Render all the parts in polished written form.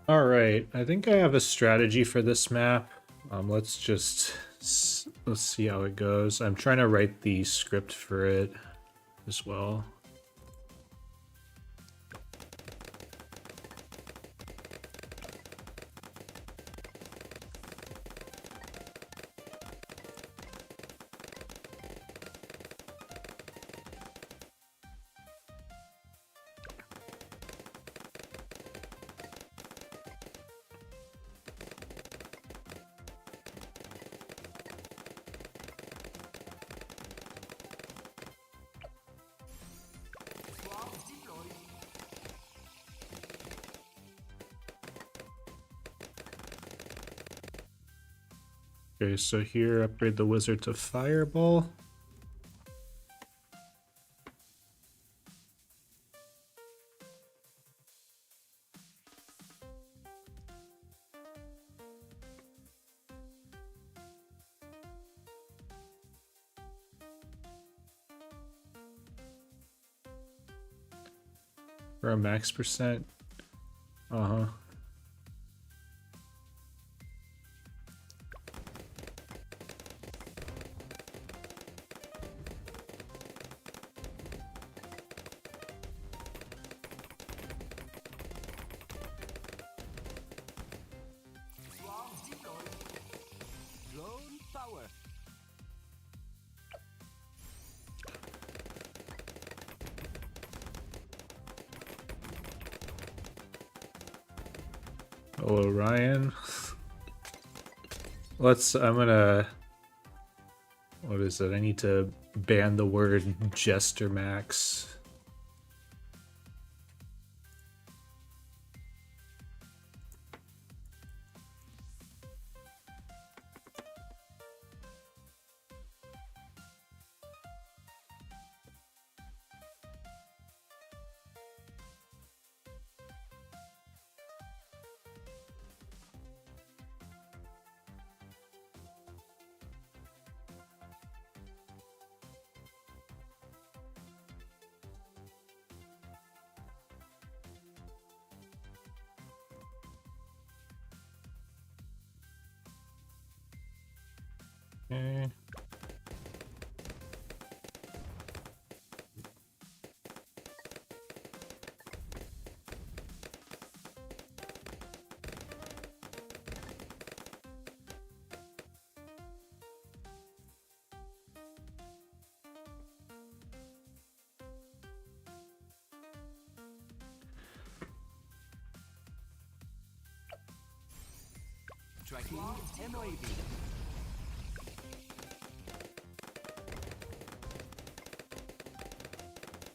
All right, I think I have a strategy for this map. Let's see how it goes. I'm trying to write the script for it as well. Okay, so here, upgrade the wizard to fireball. For a max percent. Uh-huh. Hello, Ryan. I'm gonna... What is it? I need to ban the word Jester Max. Okay. Tracking MOAB.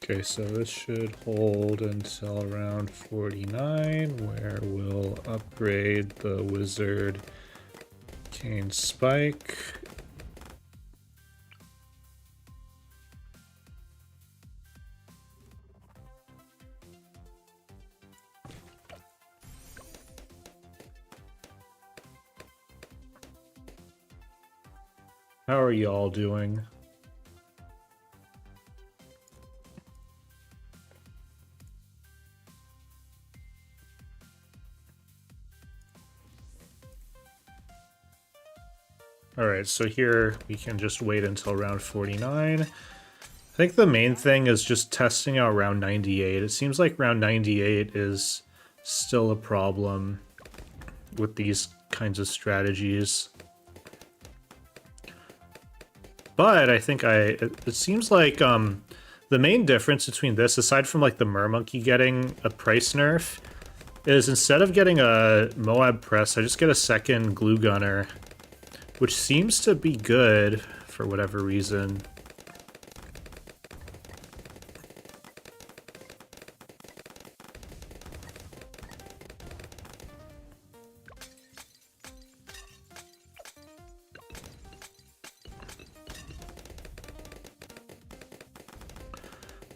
Okay, so this should hold until around 49, where we'll upgrade the wizard Cane Spike. How are y'all doing? Alright, so here we can just wait until round 49. I think the main thing is just testing out round 98. It seems like round 98 is still a problem with these kinds of strategies. But I think it seems like the main difference between this, aside from like the Mermonkey getting a price nerf, is instead of getting a Moab press, I just get a second glue gunner, which seems to be good for whatever reason.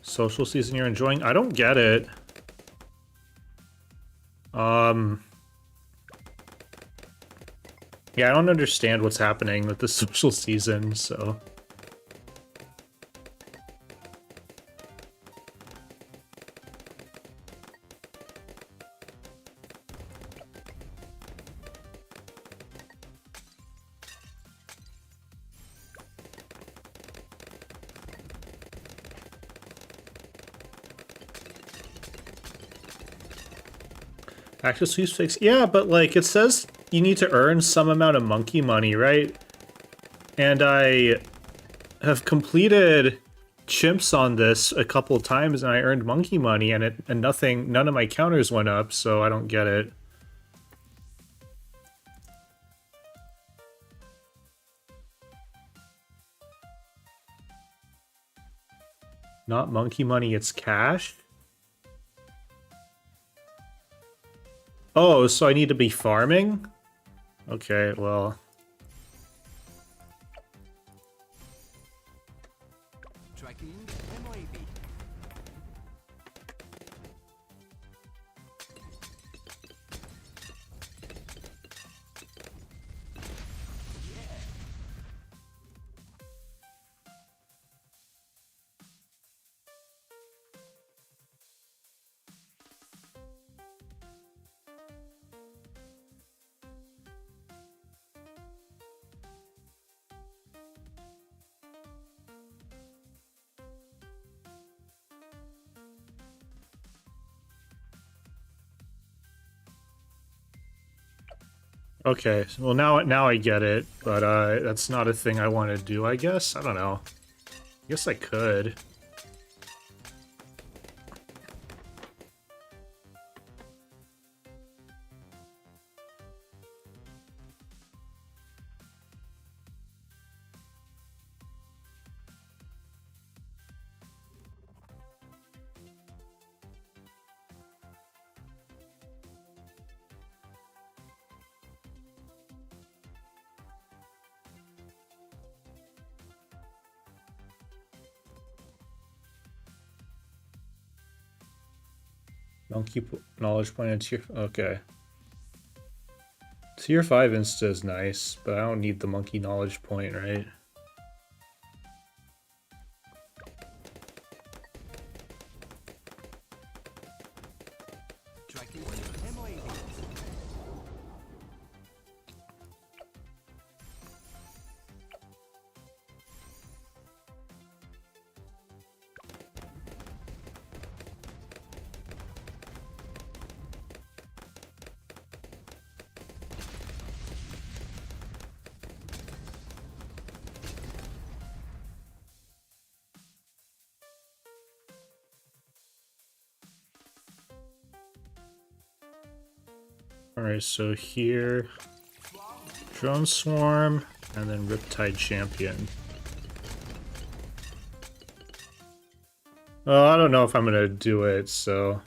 Social season you're enjoying? I don't get it. Yeah, I don't understand what's happening with the social season, so... Active sweepstakes. Yeah, but like it says you need to earn some amount of monkey money, right? And I have completed chimps on this a couple times and I earned monkey money and none of my counters went up, so I don't get it. Not monkey money, it's cash? Oh, so I need to be farming? Okay, well... Tracking MOAB. Okay, well now I get it, but that's not a thing I want to do, I guess? I don't know. I guess I could. Monkey knowledge point and tier... Okay. Tier 5 insta is nice, but I don't need the monkey knowledge point, right? Tracking MOAB. Alright, so here... Drone Swarm, and then Riptide Champion. Well, I don't know if I'm gonna do it, so...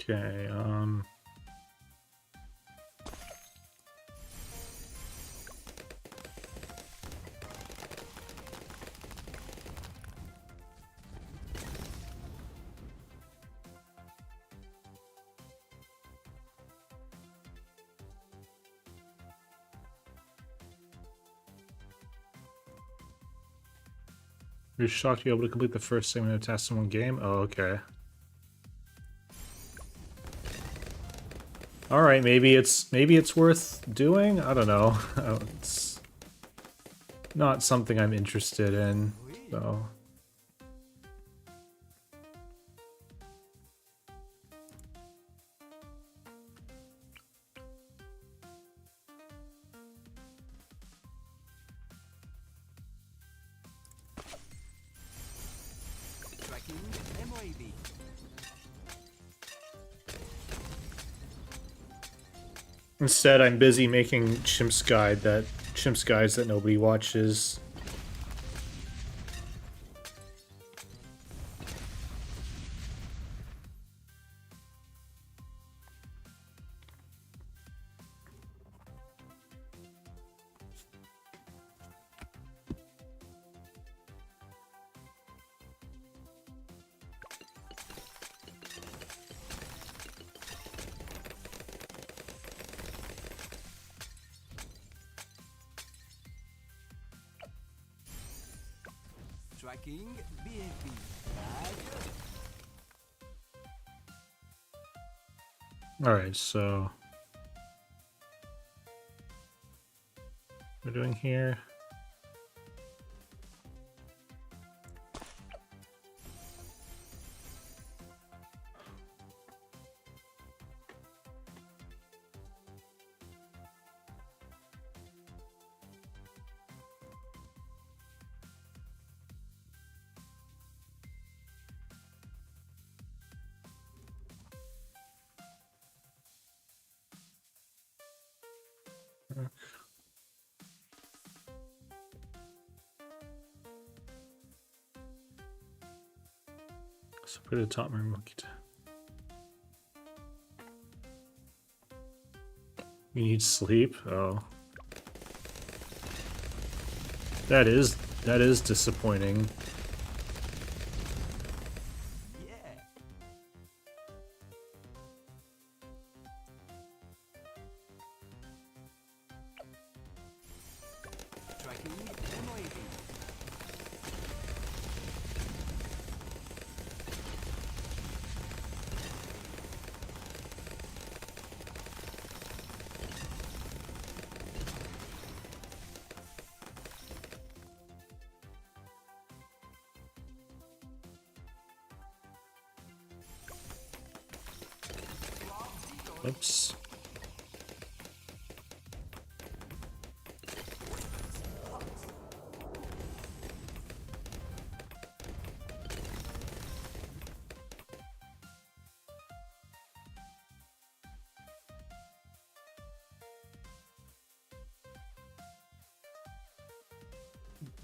Okay, You're shocked you're able to complete the first segment of a task in one game? Oh, okay. Alright, maybe it's worth doing? I don't know. It's not something I'm interested in, so... Tracking MOAB. Instead, I'm busy making Chimps Guides that nobody watches. Tracking BFB. Adieu. Alright, so we're doing here. So put a top monkey down. You need sleep? Oh. That is disappointing. Yeah. Tracking MOAB. Oops.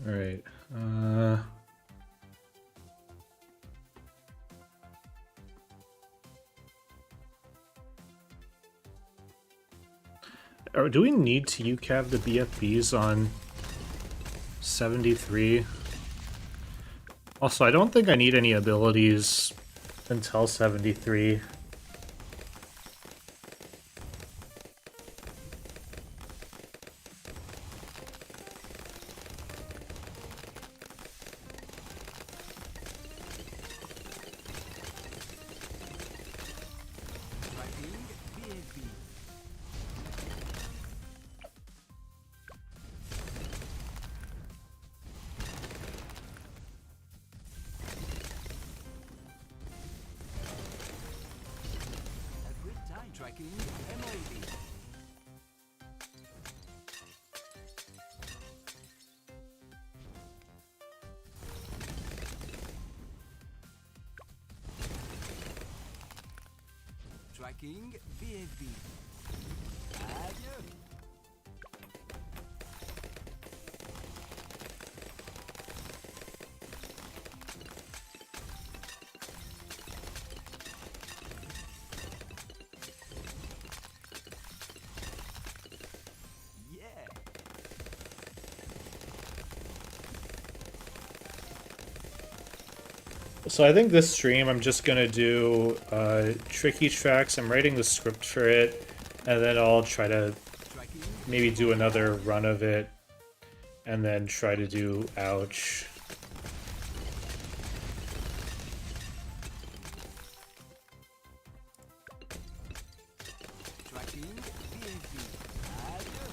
All right. Do we need to UCAV the BFBs on 73? Also, I don't think I need any abilities until 73. Tracking BFB. A good time. Tracking MOAB. Tracking BFB. Adieu. Yeah. So I think this stream I'm just gonna do tricky tracks. I'm writing the script for it, and then I'll try to Tracking. maybe do another run of it, and then try to do ouch. Tracking BFB. Adieu.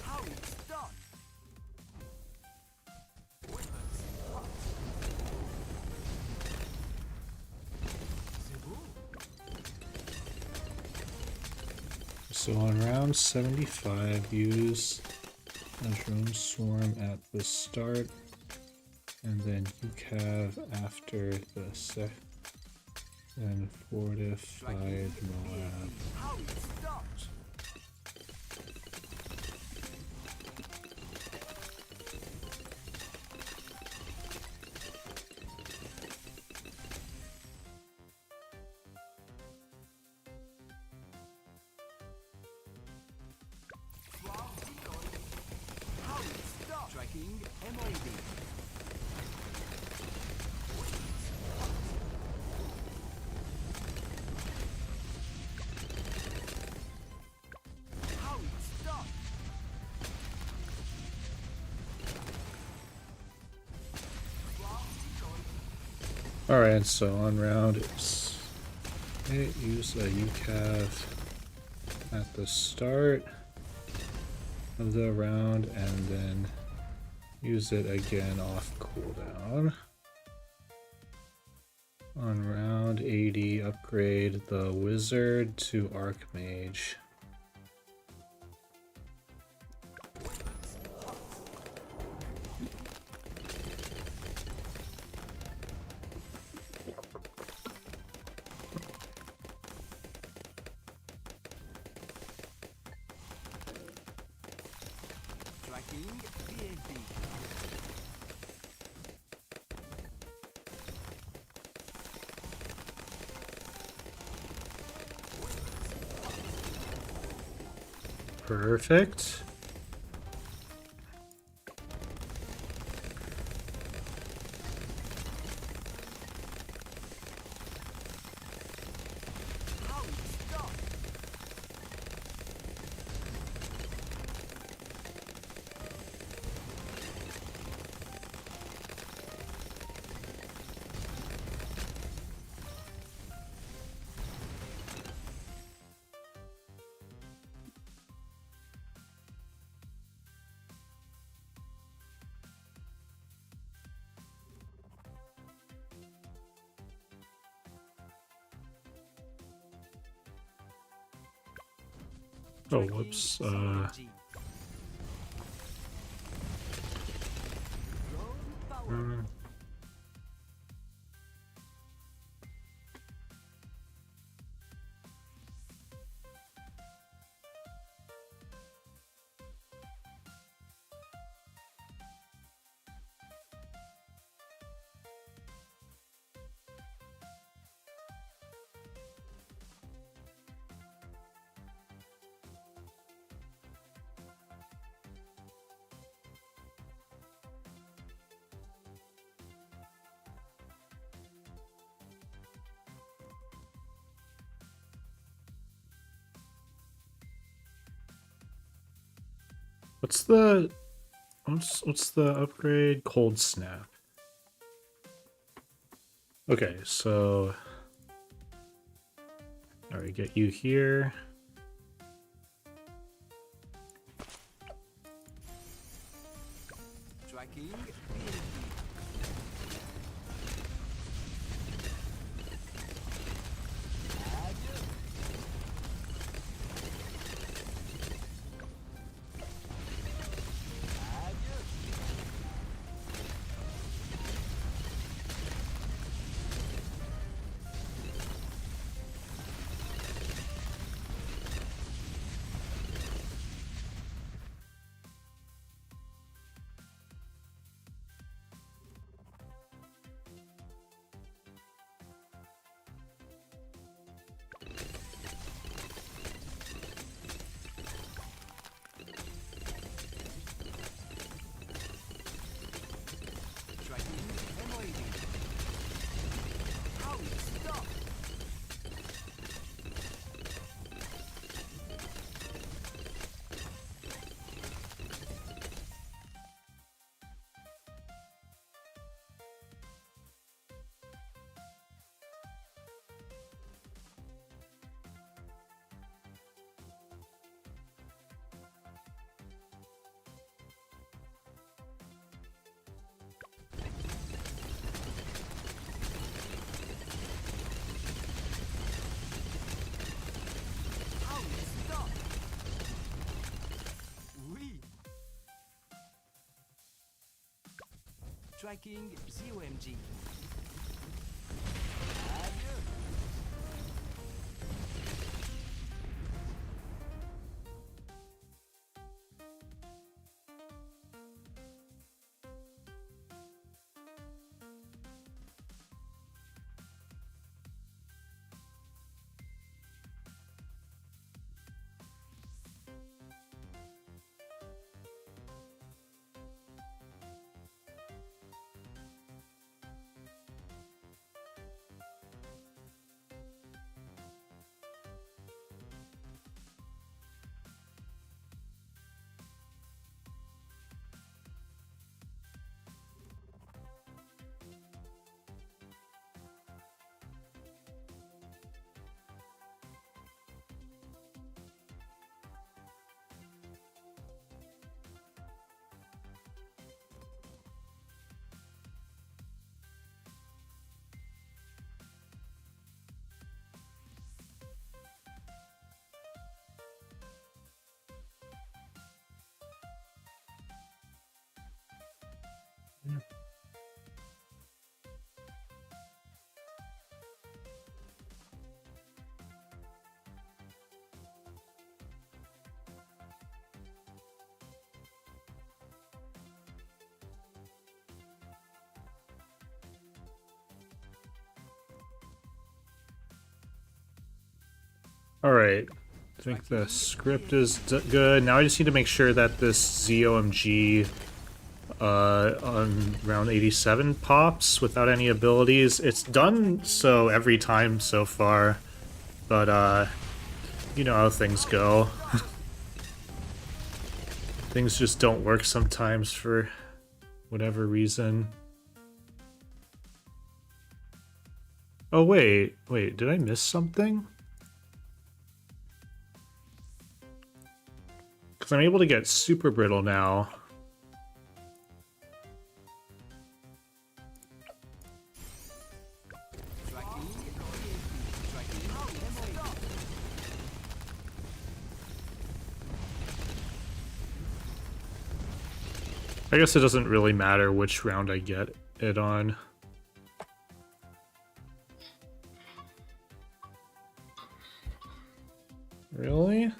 How it's done. Weapons hot. C'est beau. So on round 75, use a drone swarm at the start, and then UCAV after the sec, and fortified Moab. How it's done. How it's done. Tracking MOAB. Alright, so on round it's use a UCAV at the start of the round and then use it again off cooldown. On round 80, upgrade the wizard to archmage. Tracking BFB. Perfect. Oh, whoops. Mm. What's the upgrade? Cold snap. Okay, so alright, get you here. Tracking BFB. Tracking MOAB. How stop. How stop. Oui. Tracking ZOMG. Adieu. All right. I think the script is good. Now I just need to make sure that this ZOMG on round 87 pops without any abilities. It's done so every time so far, but you know how things go. Things just don't work sometimes for whatever reason. Oh wait, did I miss something? Because I'm able to get super brittle now. I guess it doesn't really matter which round I get it on. Really?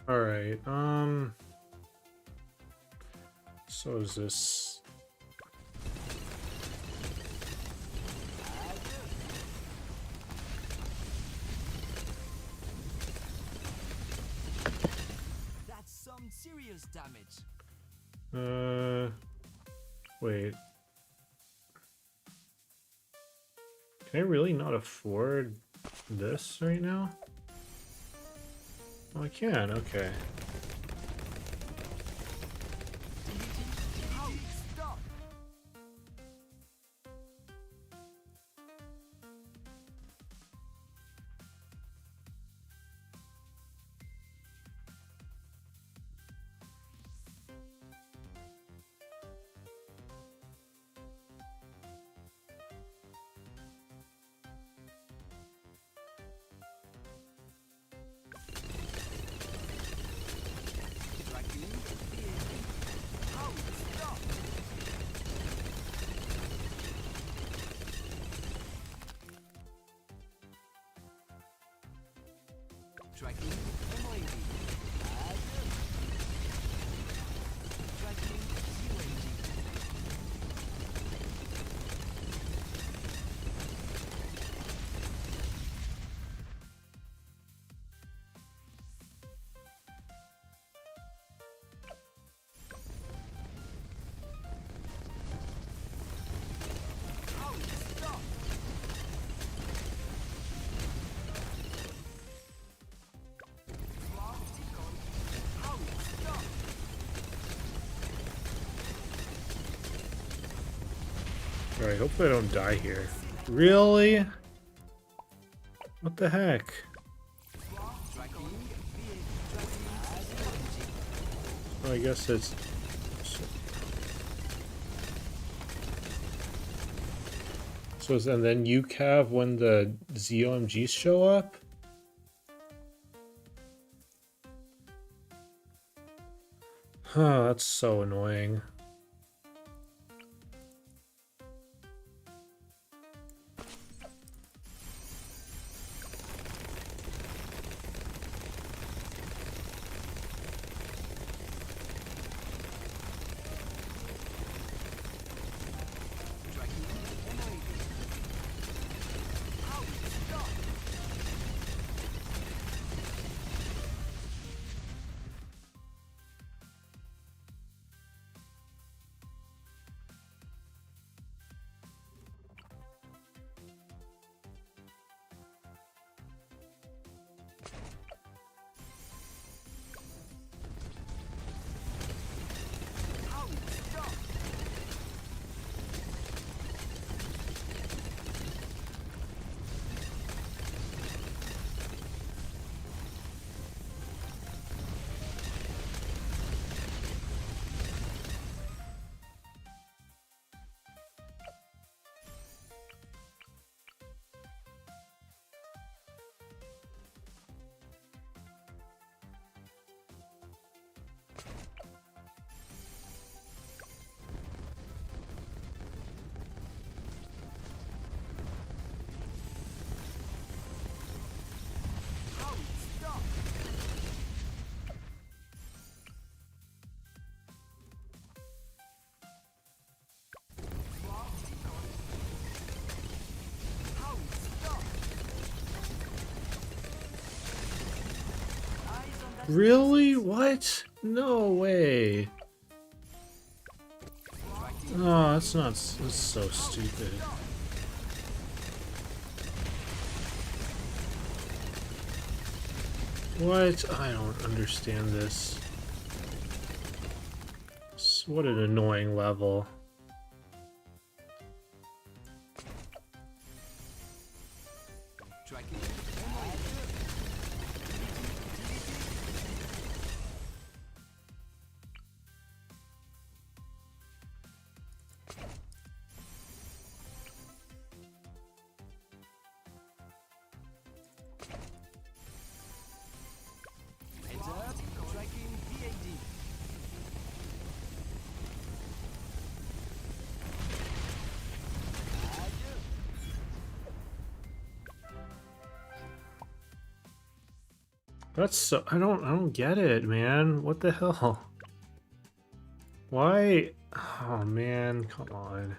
All right. So is this? That's some serious damage. Wait. Can I really not afford this right now? Oh, I can. Okay. Out, stop. Tracking vehicle. Out, stop. Tracking MOAV. Tracking UAG. Out, stop. Swap decoy. Out, stop. All right. Hopefully I don't die here. Really? What the heck? Tracking vehicle. Tracking UAG. Well, I guess it's. And then you cav when the ZOMGs show up? Huh, that's so annoying. Tracking MOAV. Out, stop. Out, stop. Out, stop. Swap decoy. Out, stop. Eyes on that. Really? What? No way. Tracking. Oh, that's so stupid. What? I don't understand this. What an annoying level. Tracking MOAV. Heads up. Tracking VAD. That's so I don't get it, man. What the hell? Why? Oh man, come on.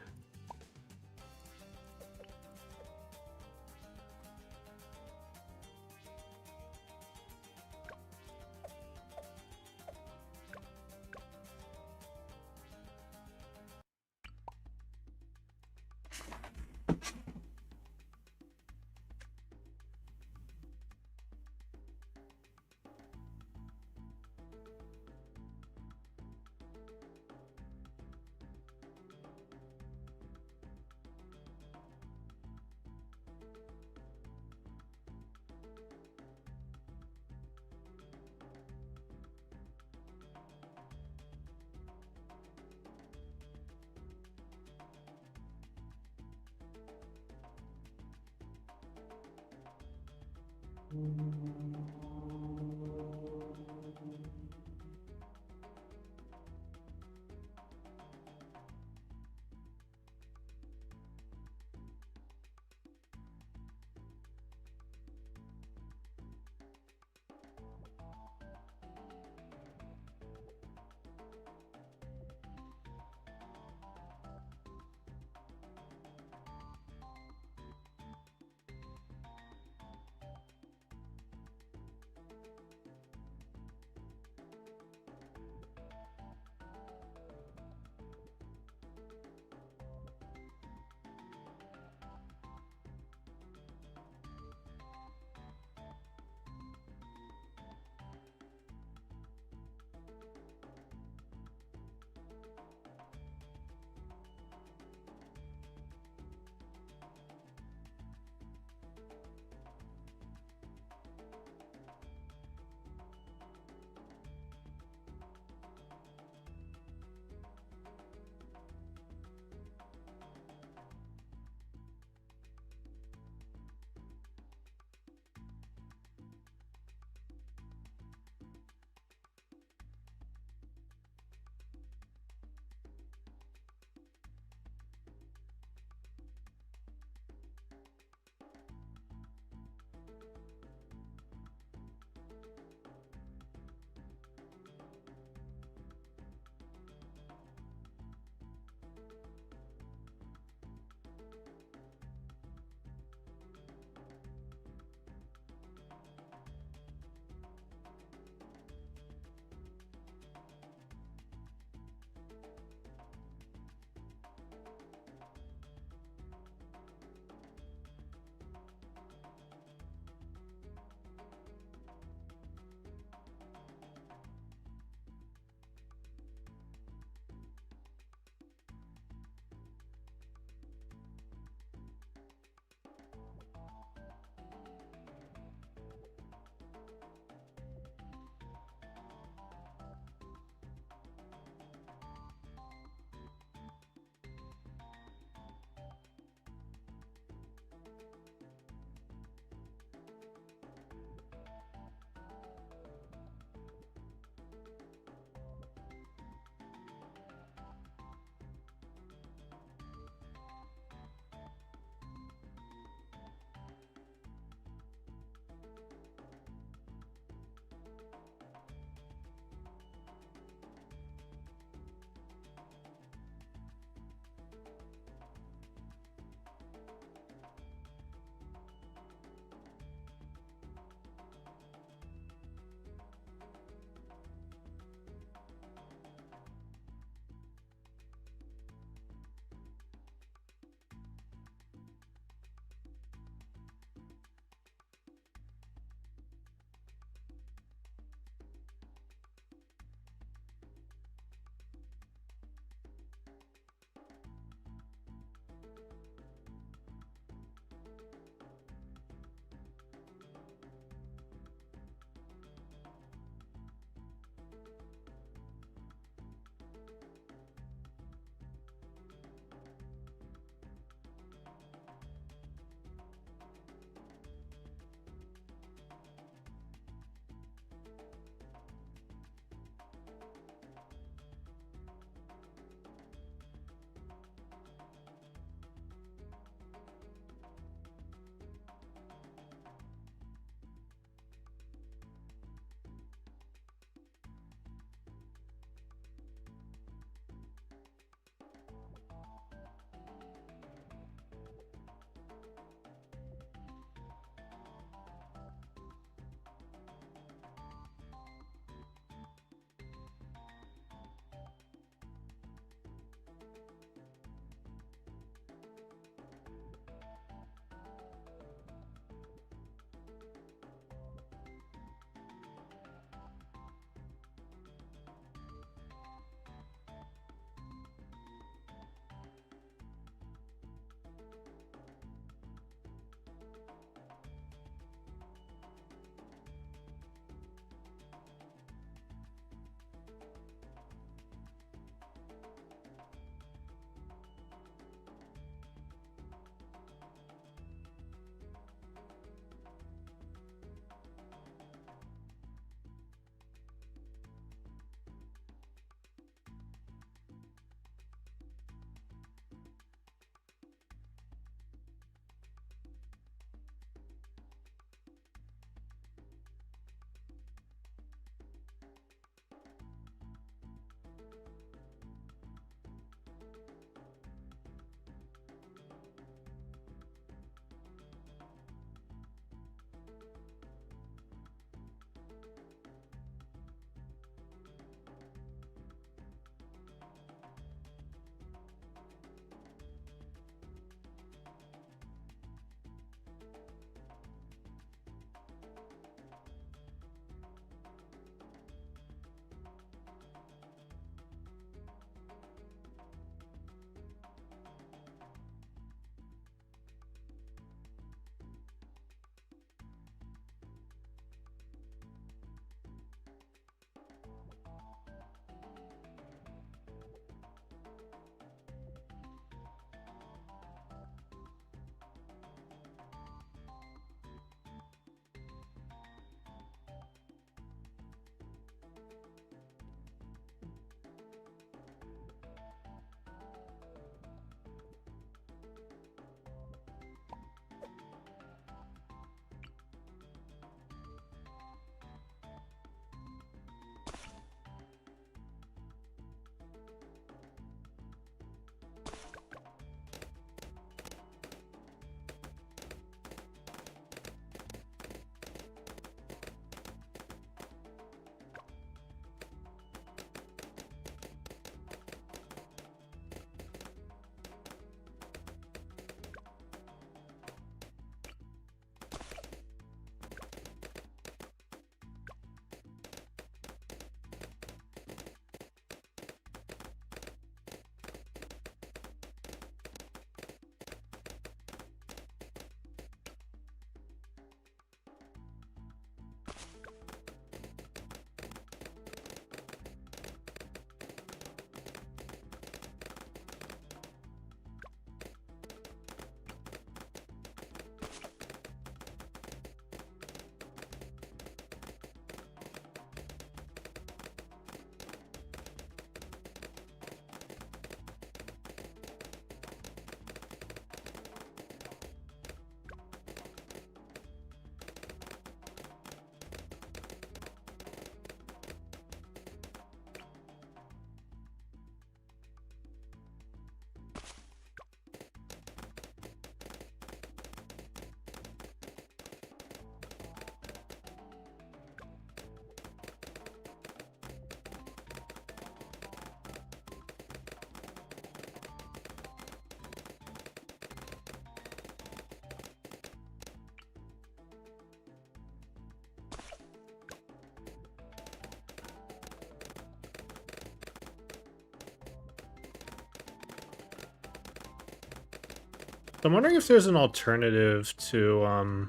I'm wondering if there's an alternative to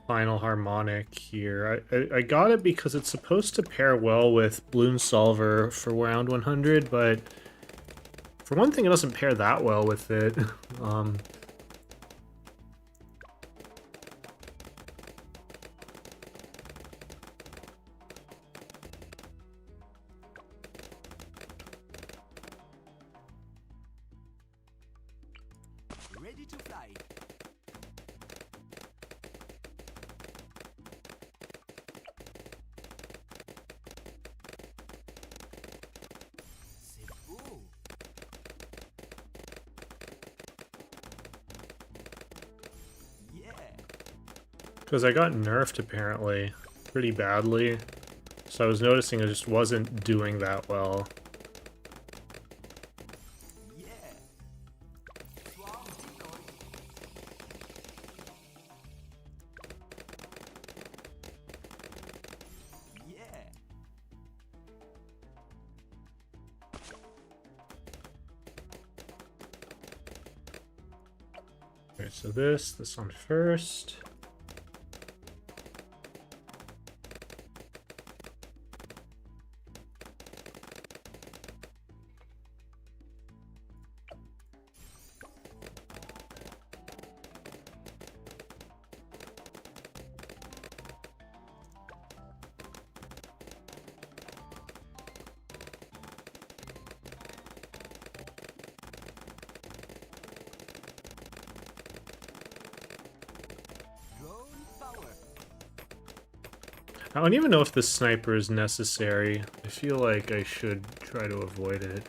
Final Harmonic here. I got it because it's supposed to pair well with Bloom Solver for round 100, but for one thing, it doesn't pair that well with it. Ready to fly. C'est beau. Yeah. Because I got nerfed apparently pretty badly, so I was noticing it just wasn't doing that well. Yeah. Swarm deployed. Yeah. Okay, so this on first. Drone power. I don't even know if this sniper is necessary. I feel like I should try to avoid it.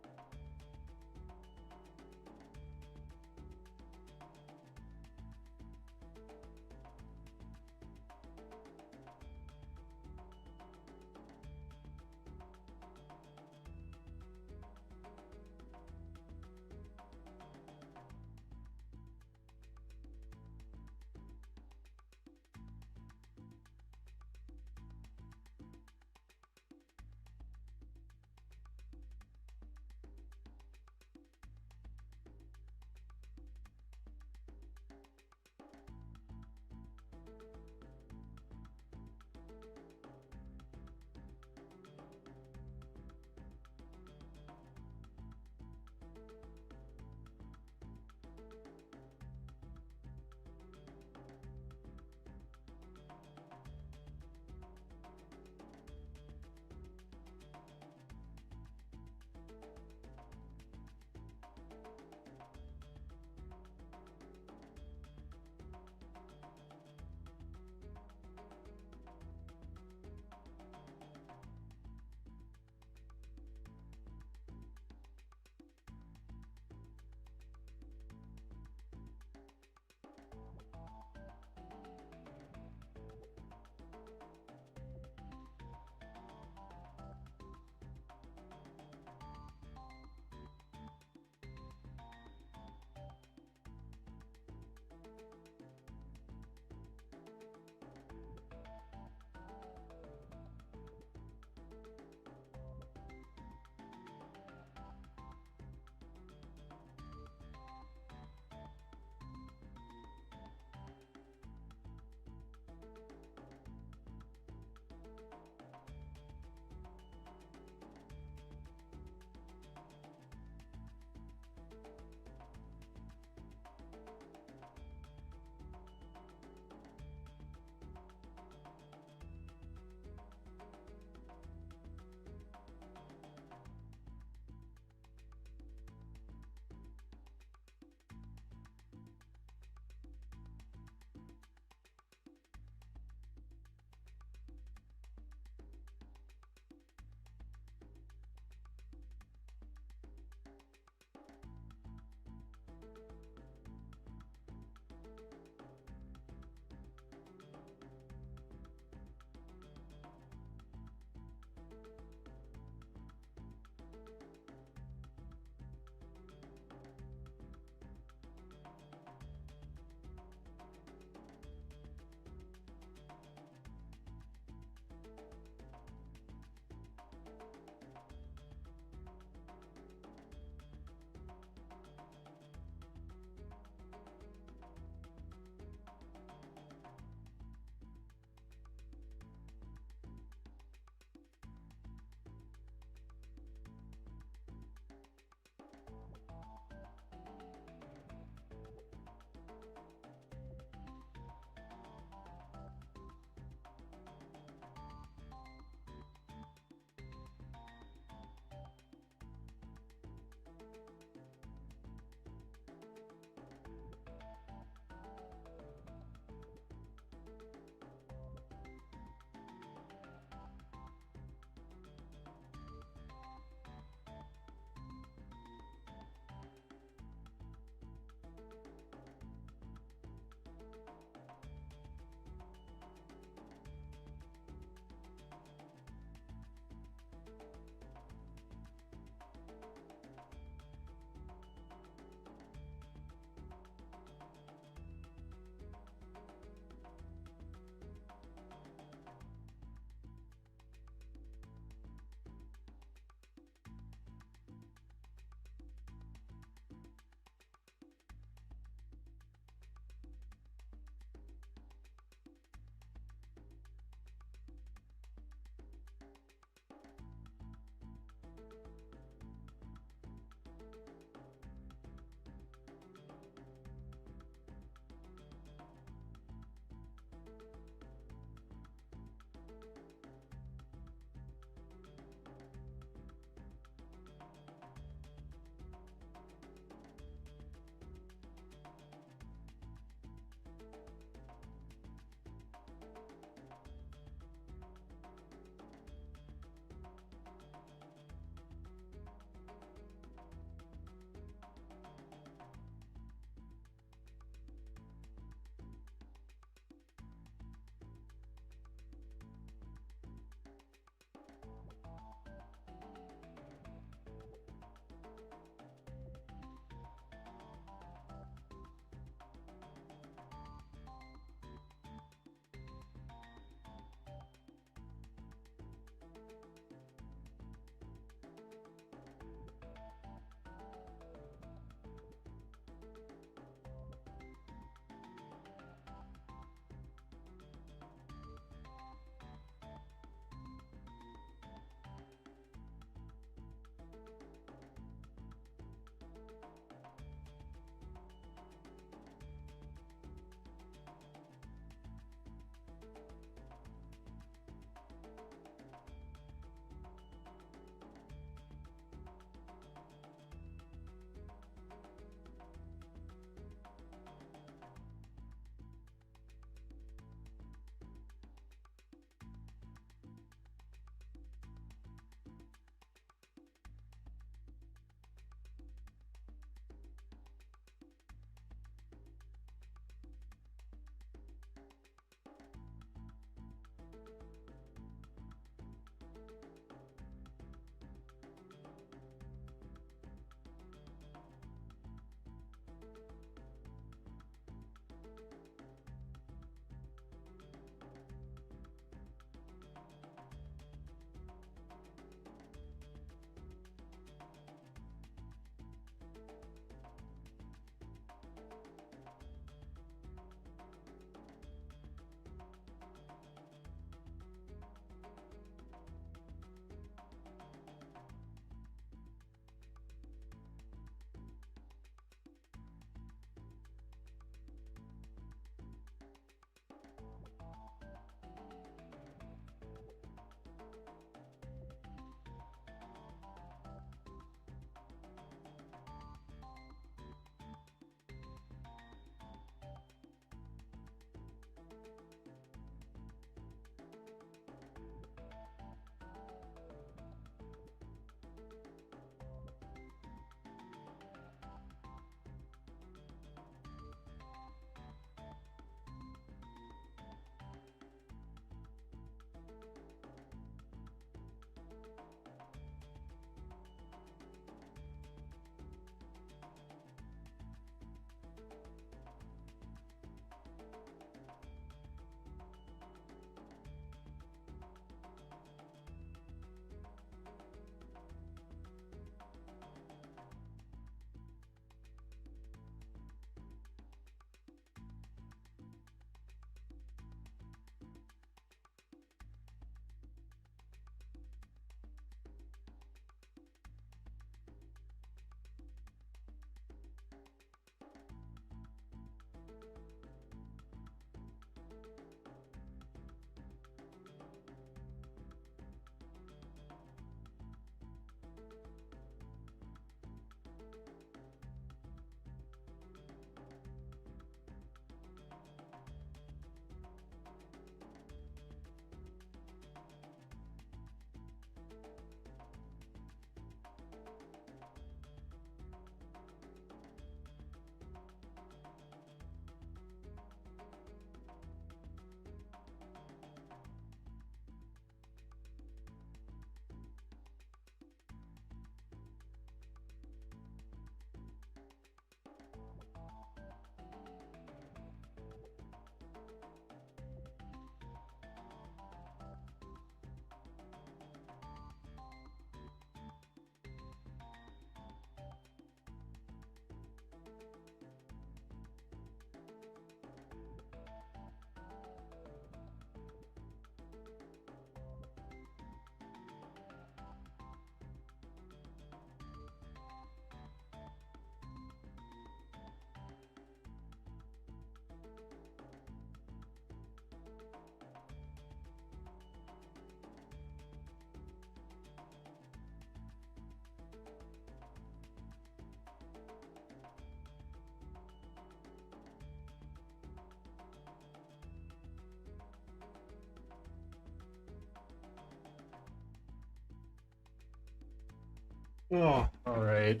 Oh, all right.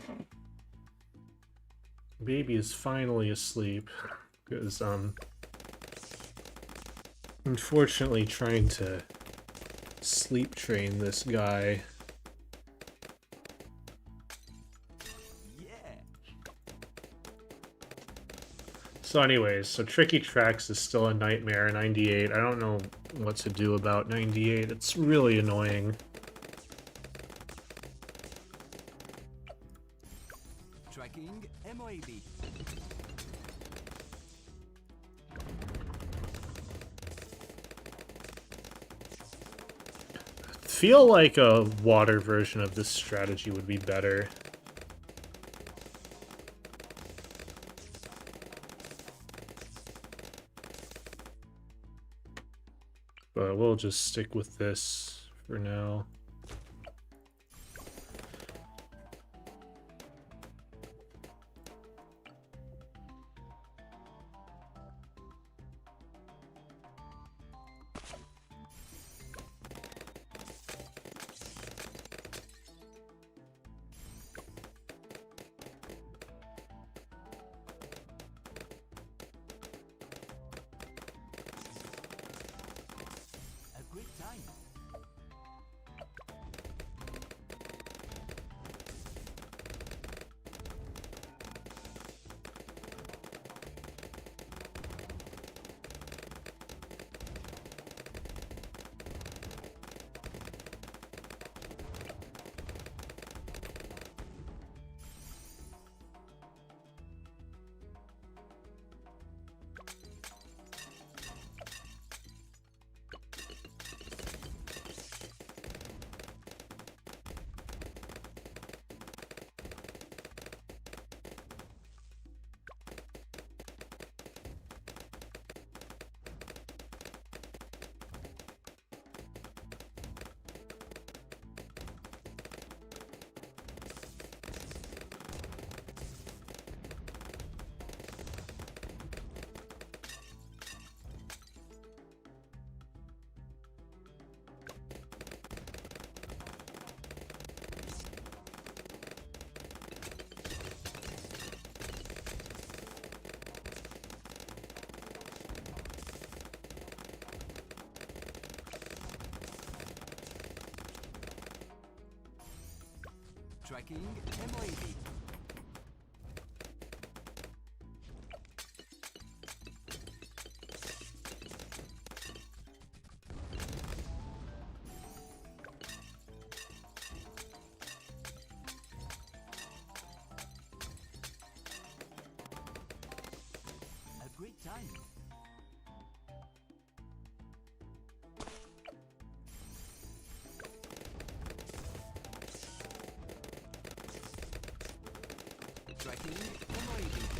Baby is finally asleep because unfortunately trying to sleep train this guy. Yeah. So anyways, so Tricky Tracks is still a nightmare. 98. I don't know what to do about 98. It's really annoying. Tracking MOAB. Feel like a water version of this strategy would be better. But we'll just stick with this for now. A great time. Tracking MOAB. A great time. Tracking MOAB.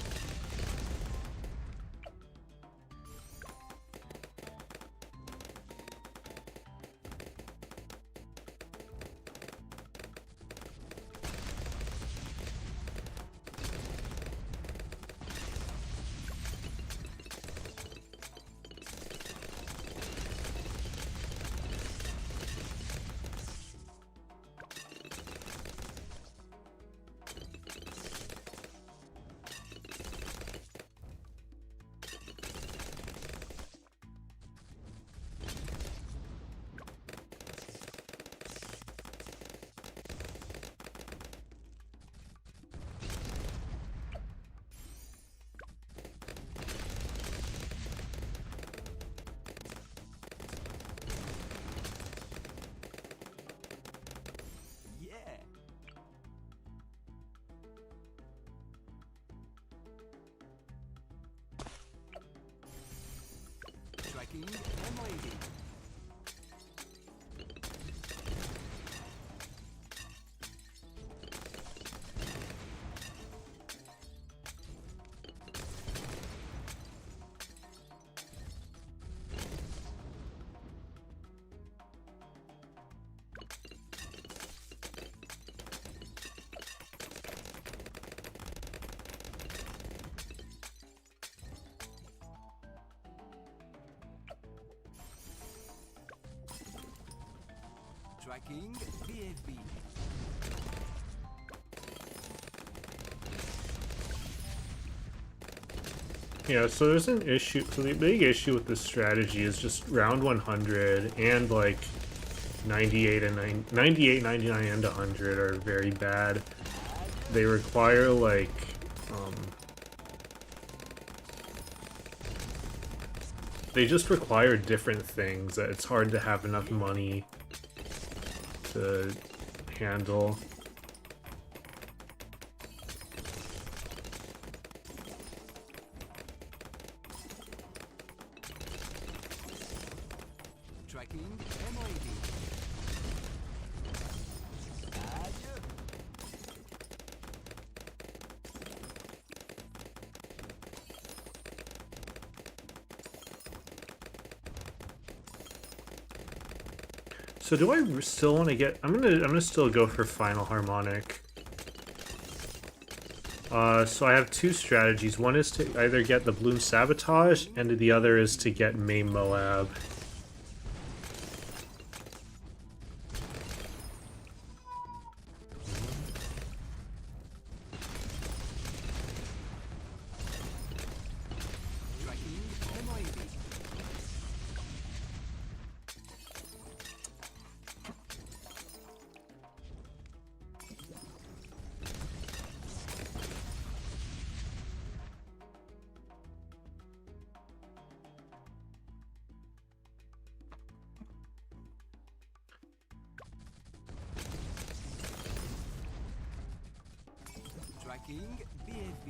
Yeah. Tracking MOAB. Tracking BFB. Yeah, so there's an issue. So the big issue with this strategy is just round 100 and like 98 and 98, 99, and 100 are very bad. They require like they just require different things that it's hard to have enough money to handle. Tracking MOAB. Adieu. So do I still want to get? I'm gonna still go for final harmonic. So I have two strategies. One is to either get the Bloom Sabotage, and the other is to get Maim Moab. Tracking MOAB.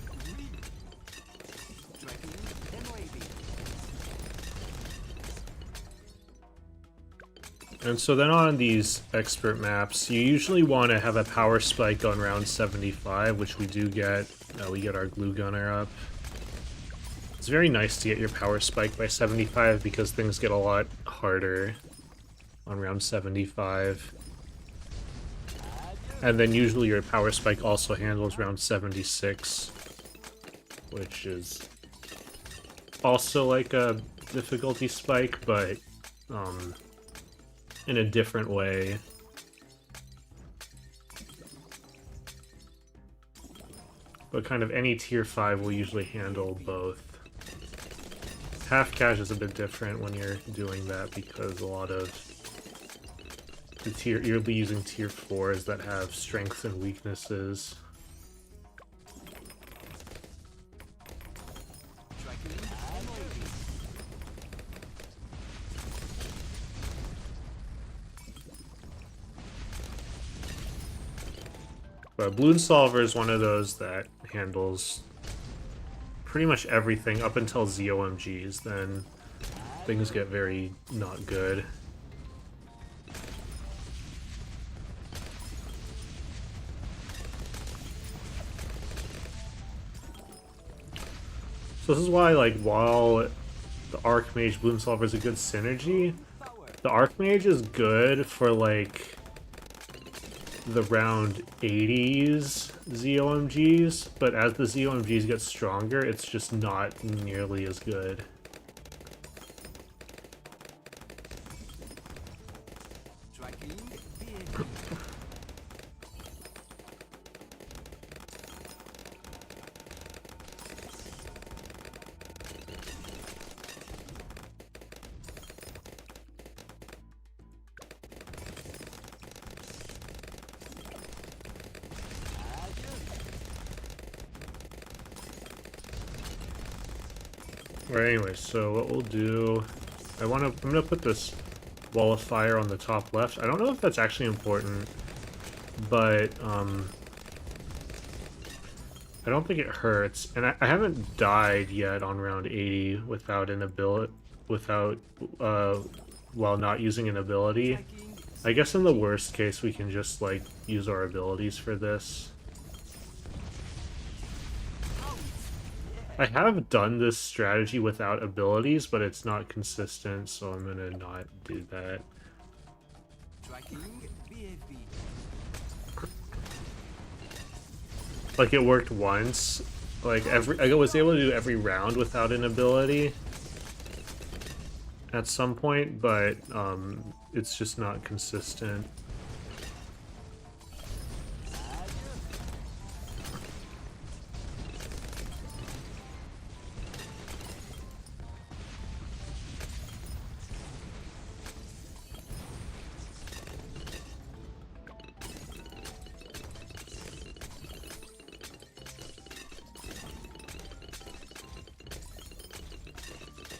Tracking BFB. Tracking MOAB. And so then on these expert maps, you usually want to have a power spike on round 75, which we do get. We get our glue gunner up. It's very nice to get your power spike by 75 because things get a lot harder on round 75. And then usually your power spike also handles round 76, which is also like a difficulty spike, but in a different way. But kind of any tier 5 will usually handle both. Half cash is a bit different when you're doing that because a lot of the tier you'll be using tier 4s that have strengths and weaknesses. Tracking MOAB. But Balloon Solver is one of those that handles pretty much everything up until ZOMGs, then things get very not good. So this is why, like, while the Archmage Bloom Solver is a good synergy, Power. the Archmage is good for, like, the round 80s ZOMGs, but as the ZOMGs get stronger, it's just not nearly as good. Tracking BFB. Right, anyway, so what we'll do, I'm gonna put this wall of fire on the top left. I don't know if that's actually important, but I don't think it hurts. And I haven't died yet on round 80 without an ability, without while not using an ability. Tracking. I guess in the worst case we can just like use our abilities for this. I have done this strategy without abilities, but it's not consistent, so I'm gonna not do that. Tracking. BFB. Like it worked once. Like I was able to do every round without an ability at some point, but it's just not consistent.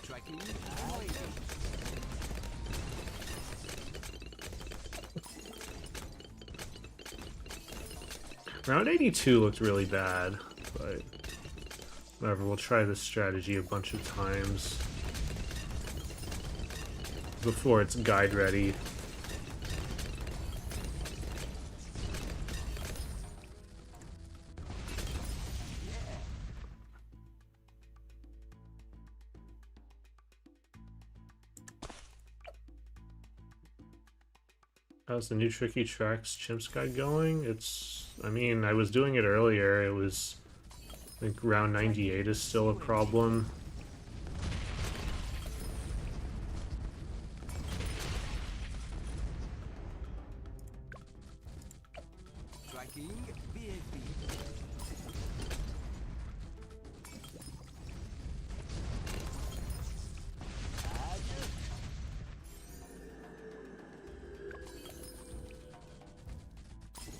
Tracking. MOAB. Round 82 looked really bad, but whatever, we'll try this strategy a bunch of times before it's guide ready. How's the new Tricky Tracks Chimps Guide going? I mean, I was doing it earlier. It was, I think round 98 is still a problem. Tracking. BFB.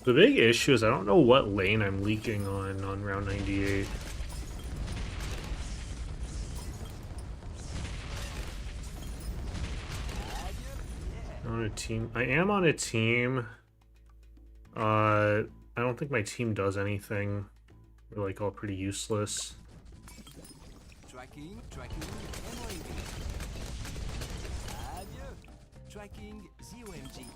The big issue is I don't know what lane I'm leaking on round 98. On a team. I am on a team. I don't think my team does anything. We're like all pretty useless. Tracking. MOAB. Adieu. Tracking. ZOMG.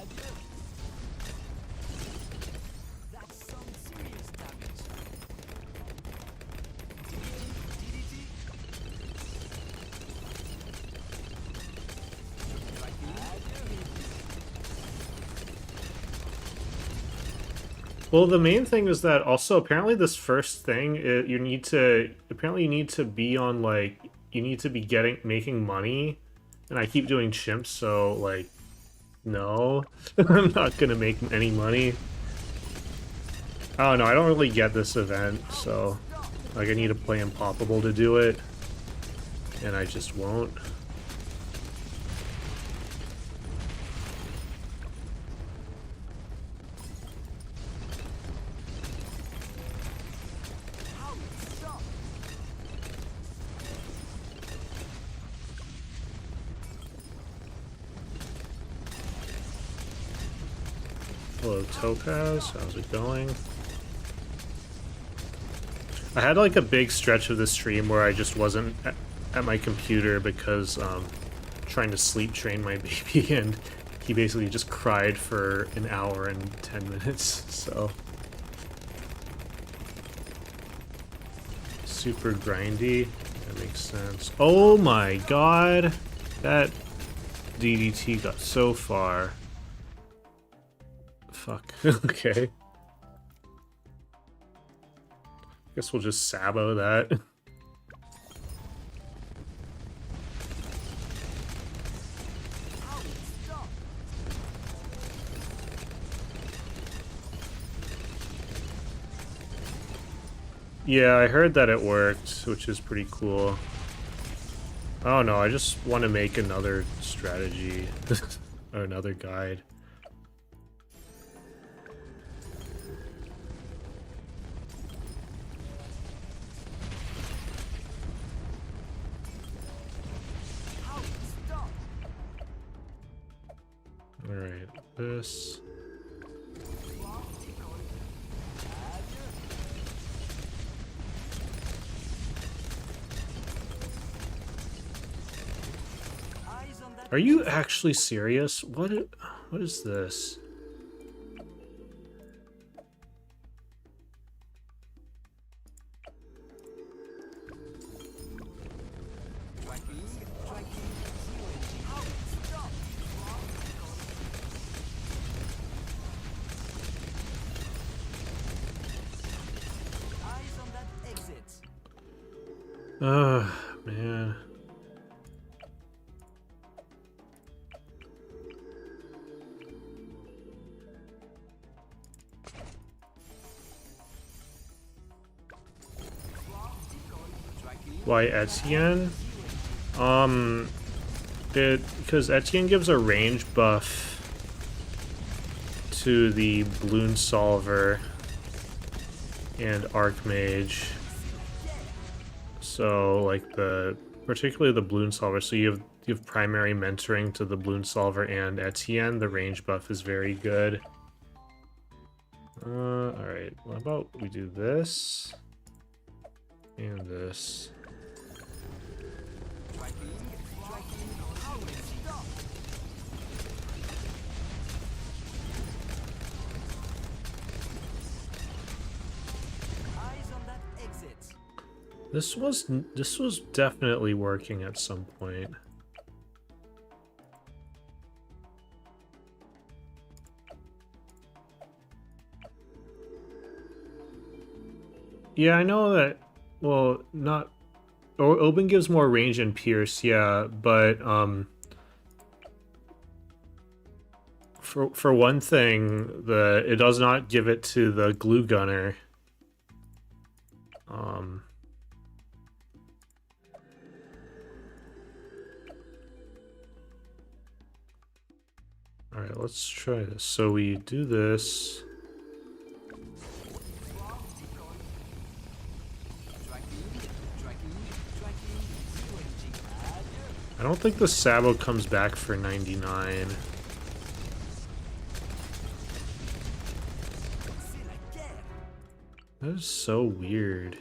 Adieu. That's some serious damage. DDT. Tracking. Adieu. Well, the main thing is that also apparently this first thing you need to be on like you need to be making money, and I keep doing chimps, so like no, I'm not gonna make any money. Oh no, I don't really get this event, so like I need to play Impoppable to do it, and I just won't. Stop. Hello, Topaz. How's it going? I had like a big stretch of the stream where I just wasn't at my computer because trying to sleep train my baby, and he basically just cried for an hour and 10 minutes, so. Super grindy. That makes sense. Oh my god! That DDT got so far. Fuck. Okay. Guess we'll just sabo that. Stop. Yeah, I heard that it worked, which is pretty cool. Oh no, I just want to make another strategy. Or another guide. this. Eyes on that. Are you actually serious? What is this? Tracking. Out. Stop. Eyes on that exit. Man. Tracking. Why Etienne? Because Etienne gives a range buff to the Balloon Solver and Archmage. So, like particularly the Balloon Solver. So you have primary mentoring to the Balloon Solver and Etienne. The range buff is very good. All right. What about we do this and this? Tracking. Out. Stop. Eyes on that exit. This was definitely working at some point. Yeah, I know that. Well, not. Oben gives more range and pierce, yeah, but for one thing, it does not give it to the glue gunner. All right, let's try this. So we do this. I don't think the Sabo comes back for 99. That is so weird.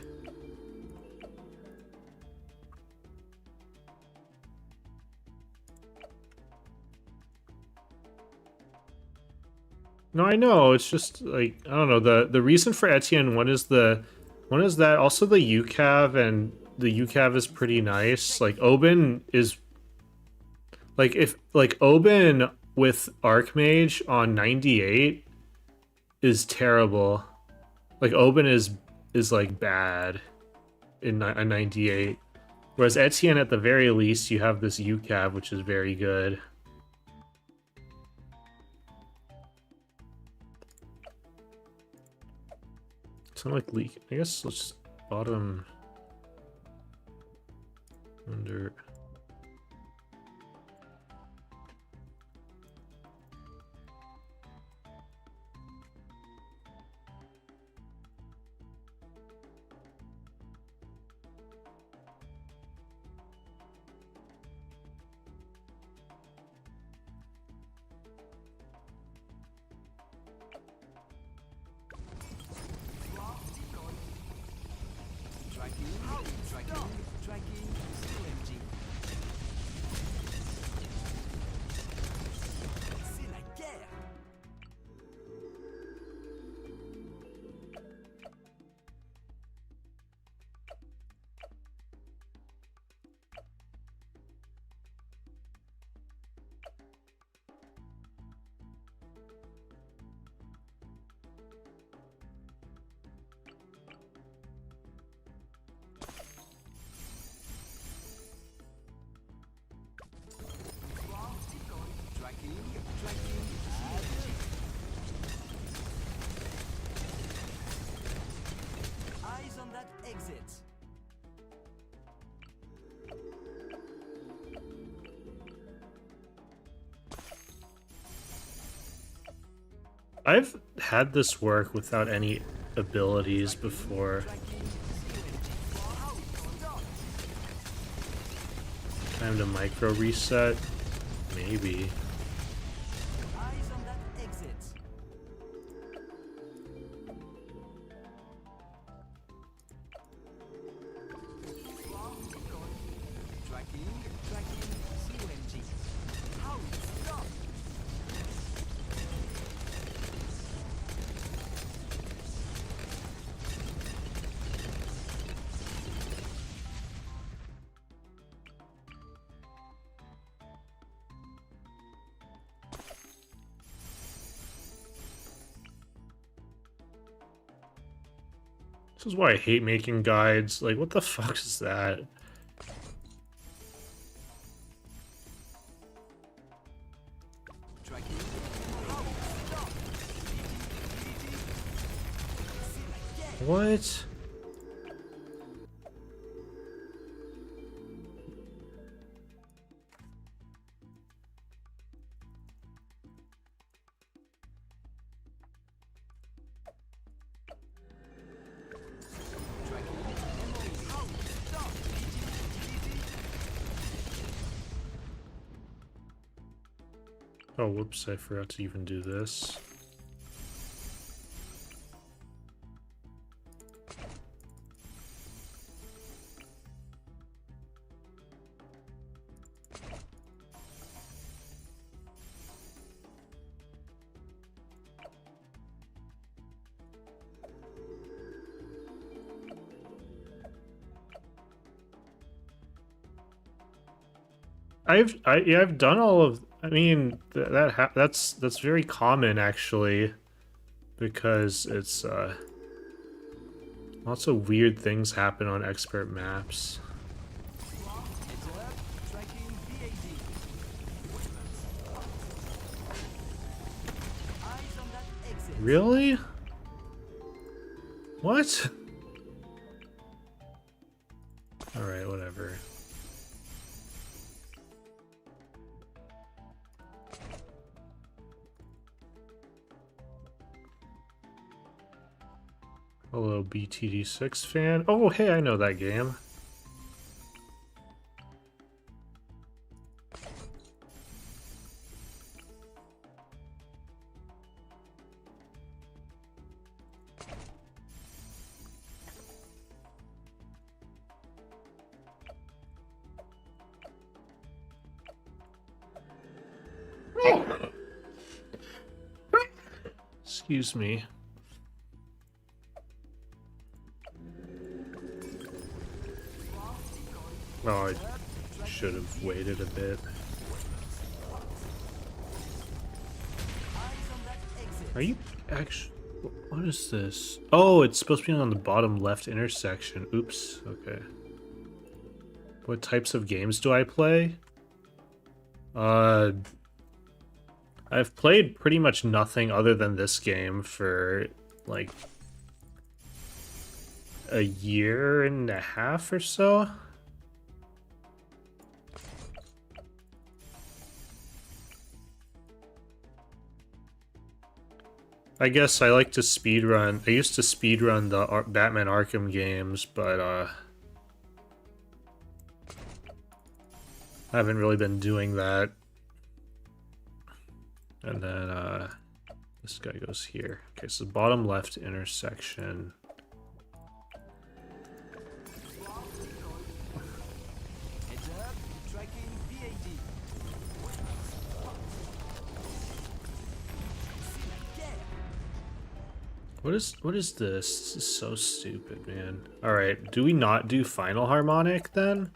No, I know. It's just like I don't know. The reason for Etienne one is that also the UCAV, and the UCAV is pretty nice. Like Oben is like if like Oben with Archmage on 98 is terrible. Like Oben is like bad in a 98. Whereas Etienne, at the very least, you have this UCAV, which is very good. Sound like leak. I guess let's bottom under. Tracking. CMG. C'est la guerre. Eyes on that exit. I've had this work without any abilities before. Time to micro reset? Maybe. Eyes on that This is why I hate making guides. Like, what the fuck is that? Tracking. What? Oh, whoops, I forgot to even do this. I've done all of. I mean, that's very common actually, because it's lots of weird things happen on expert maps. Heads up. Tracking VAD. Eyes on that exit. Really? What? All right, whatever. Hello, BTD6 fan. Oh, hey, I know that game. Excuse me. Oh, I should have waited a bit. Eyes on that exit. Are you actually... What is this? Oh, it's supposed to be on the bottom left intersection. Oops. Okay. What types of games do I play? I've played pretty much nothing other than this game for, like, a year and a half or so. I guess I like to speedrun. I used to speedrun the Batman Arkham games, but I haven't really been doing that. And then this guy goes here. Okay, so bottom left intersection. Heads up. Tracking VAD. What is this? This is so stupid, man. All right, do we not do final harmonic then?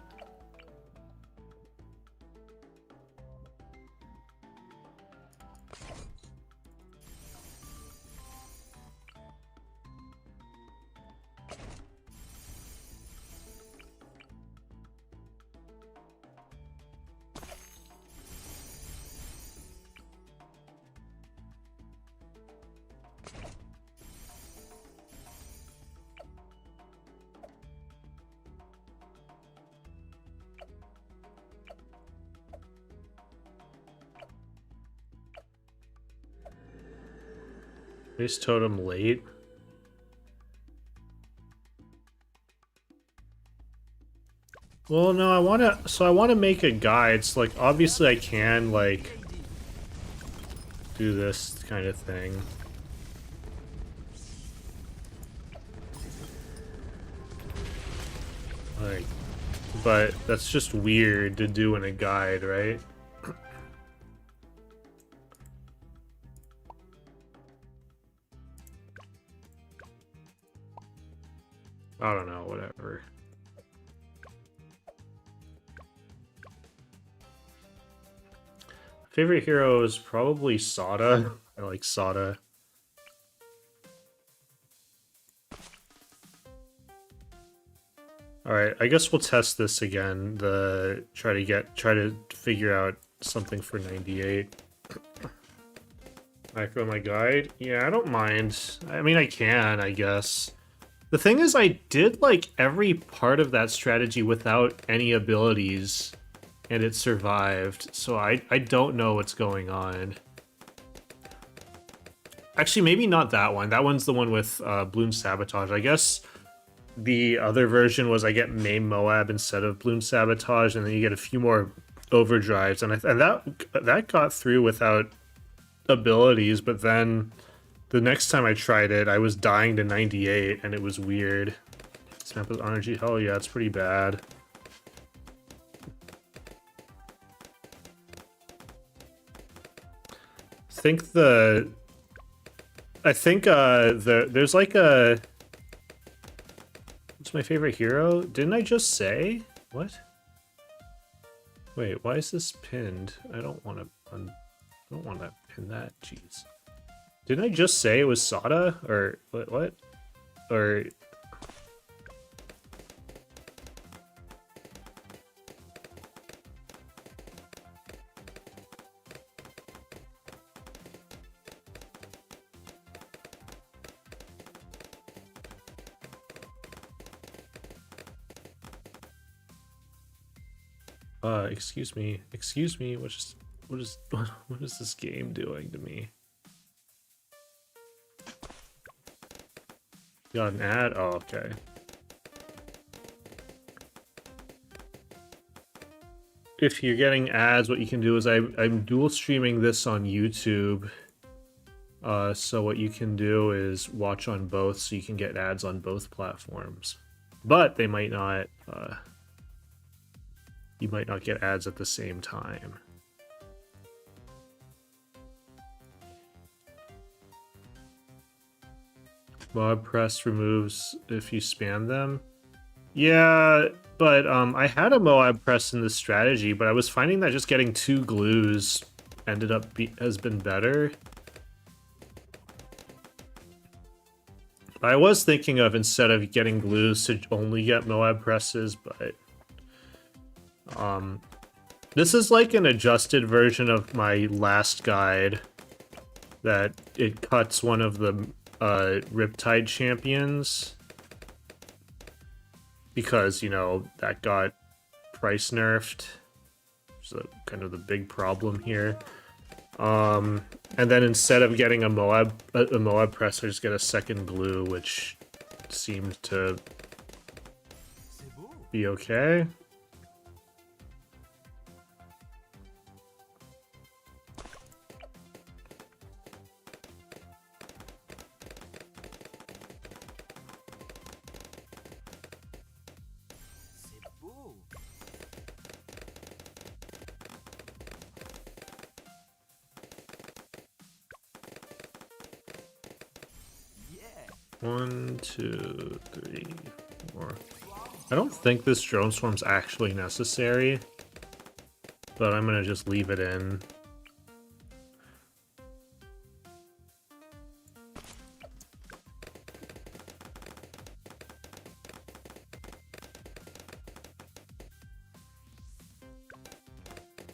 Base totem late. Well, no, I want to make a guide. So, like, obviously I can, like, do this kind of thing. Like, but that's just weird to do in a guide, right? I don't know, whatever. Favorite hero is probably Sada. I like Sada. Alright, I guess we'll test this again. Try to figure out something for 98. Micro my guide? Yeah, I don't mind. I mean, I can, I guess. The thing is, I did, like, every part of that strategy without any abilities, and it survived, so I don't know what's going on. Actually, maybe not that one. That one's the one with Bloom Sabotage. I guess the other version was I get Maim Moab instead of Bloom Sabotage, and then you get a few more overdrives, and that got through without abilities, but then the next time I tried it, I was dying to 98, and it was weird. This map with energy, hell yeah, it's pretty bad. There's like a... What's my favorite hero? Didn't I just say? What? Wait, why is this pinned? I don't want to pin that. Jeez. Didn't I just say it was Sada? Or what? Or excuse me, what is this game doing to me? Got an ad? Oh, okay. If you're getting ads, what you can do is I'm dual streaming this on YouTube. So what you can do is watch on both, so you can get ads on both platforms. But they might not, you might not get ads at the same time. Mob press removes if you spam them. Yeah, but I had a Moab press in this strategy, but I was finding that just getting 2 glues has been better. I was thinking of, instead of getting glues, to only get Moab presses, but this is like an adjusted version of my last guide, that it cuts one of the Riptide champions, because, you know, that got price nerfed. So kind of the big problem here. And then instead of getting a Moab press, I just get a second glue, which seemed to be okay. One, two, three, four. I don't think this drone swarm's actually necessary, but I'm gonna just leave it in.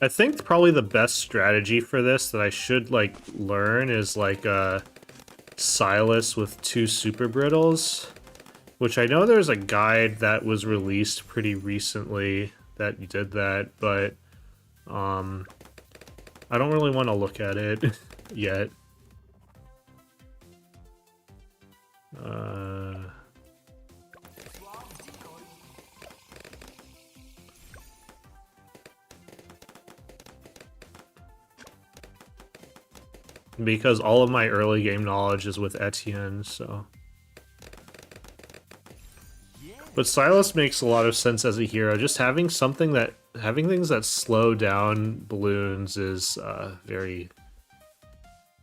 I think probably the best strategy for this that I should, like, learn is, like, Silas with 2 super brittles, which I know there's a guide that was released pretty recently that did that, but I don't really want to look at it yet. Because all of my early game knowledge is with Etienne, so. But Silas makes a lot of sense as a hero. Just having things that slow down balloons is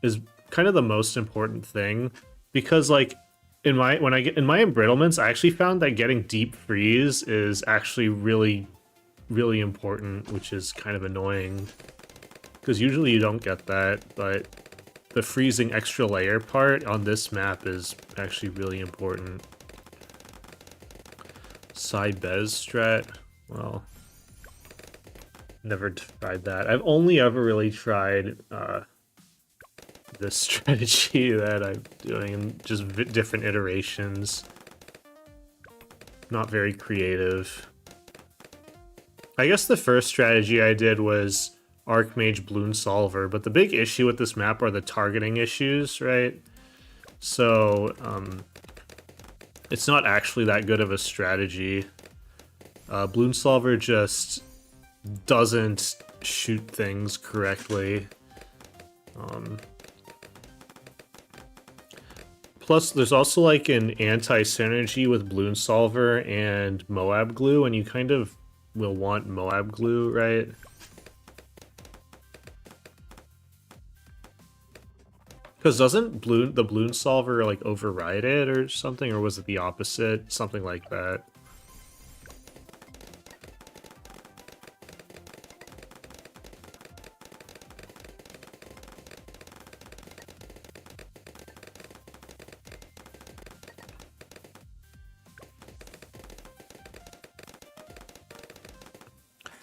is kind of the most important thing. Because, like, in my embrittlements, I actually found that getting deep freeze is actually really, really important, which is kind of annoying. Because usually you don't get that, but the freezing extra layer part on this map is actually really important. Bez strat. Well, never tried that. I've only ever really tried this strategy that I'm doing in just different iterations. Not very creative. I guess the first strategy I did was Archmage Bloon Solver, but the big issue with this map are the targeting issues, right? So, it's not actually that good of a strategy. Bloon Solver just doesn't shoot things correctly. Plus, there's also like an anti-synergy with Bloon Solver and Moab Glue, and you kind of will want Moab Glue, right? Because doesn't the Bloon Solver like override it or something, or was it the opposite? Something like that.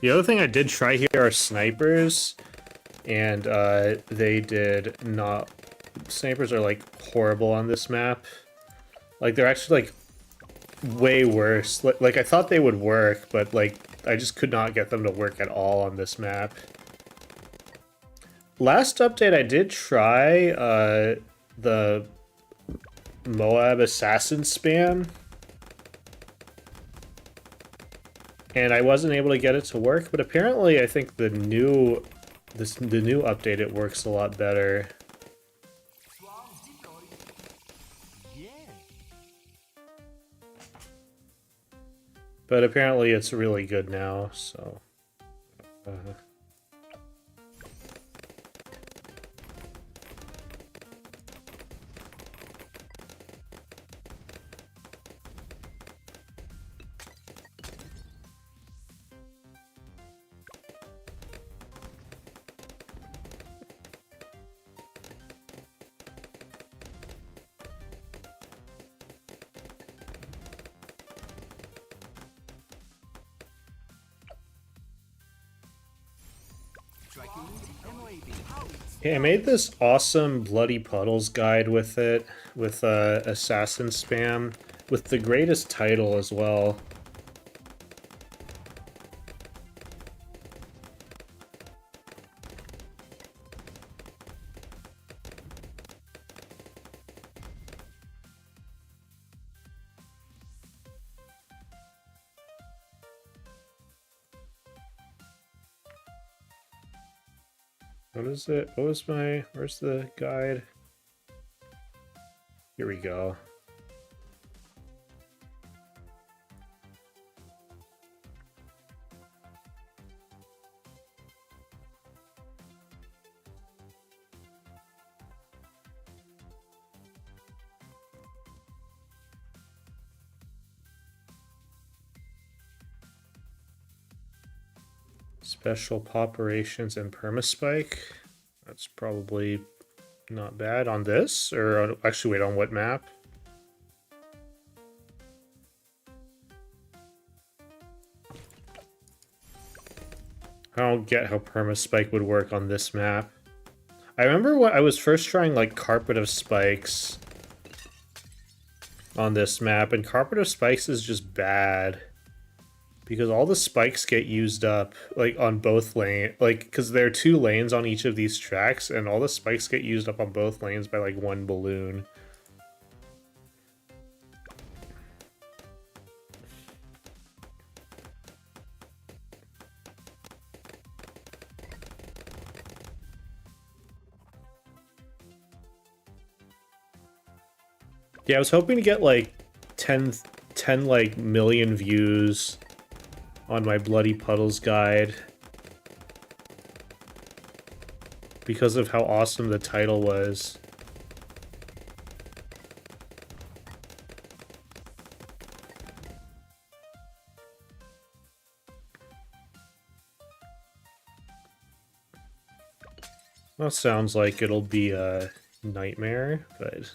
The other thing I did try here are snipers, and they did not. Snipers are like horrible on this map. Like they're actually like way worse. Like I thought they would work, but like I just could not get them to work at all on this map. Last update I did try the Moab assassin spam, and I wasn't able to get it to work, but apparently I think the new update it works a lot better. Swarms deployed. Yeah. But apparently it's really good now, so Tracking MOAB. How it's yeah, I made this awesome Bloody Puddles guide with it, with assassin spam, with the greatest title as well. What is it? What was my... Where's the guide? Here we go. Special operations and permaspike. That's probably not bad on this, or actually, wait, on what map? I don't get how permaspike would work on this map. I remember when I was first trying like carpet of spikes on this map, and carpet of spikes is just bad. Because all the spikes get used up, like, on both lanes. Like, because there are 2 lanes on each of these tracks, and all the spikes get used up on both lanes by, like, 1 balloon. Yeah, I was hoping to get, like, 10 like, million views on my Bloody Puddles guide because of how awesome the title was. Well, sounds like it'll be a nightmare, but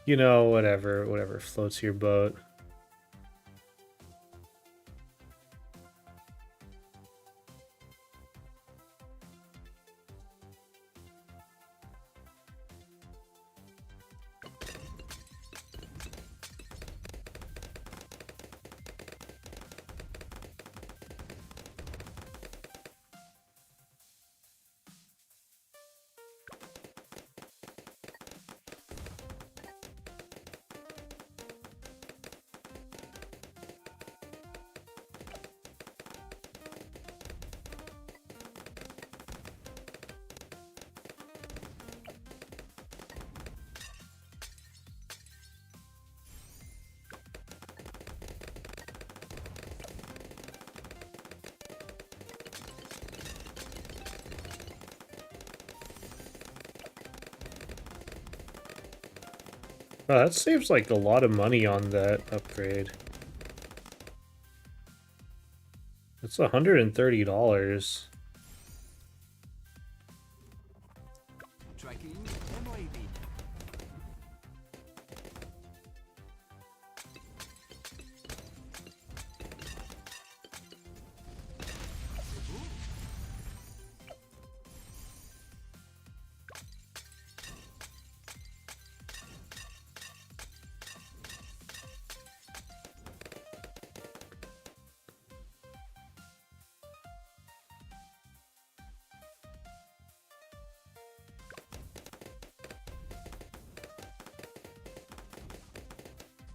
you know, whatever floats your boat. Oh, that saves like a lot of money on that upgrade. It's $130. Tracking MOAB.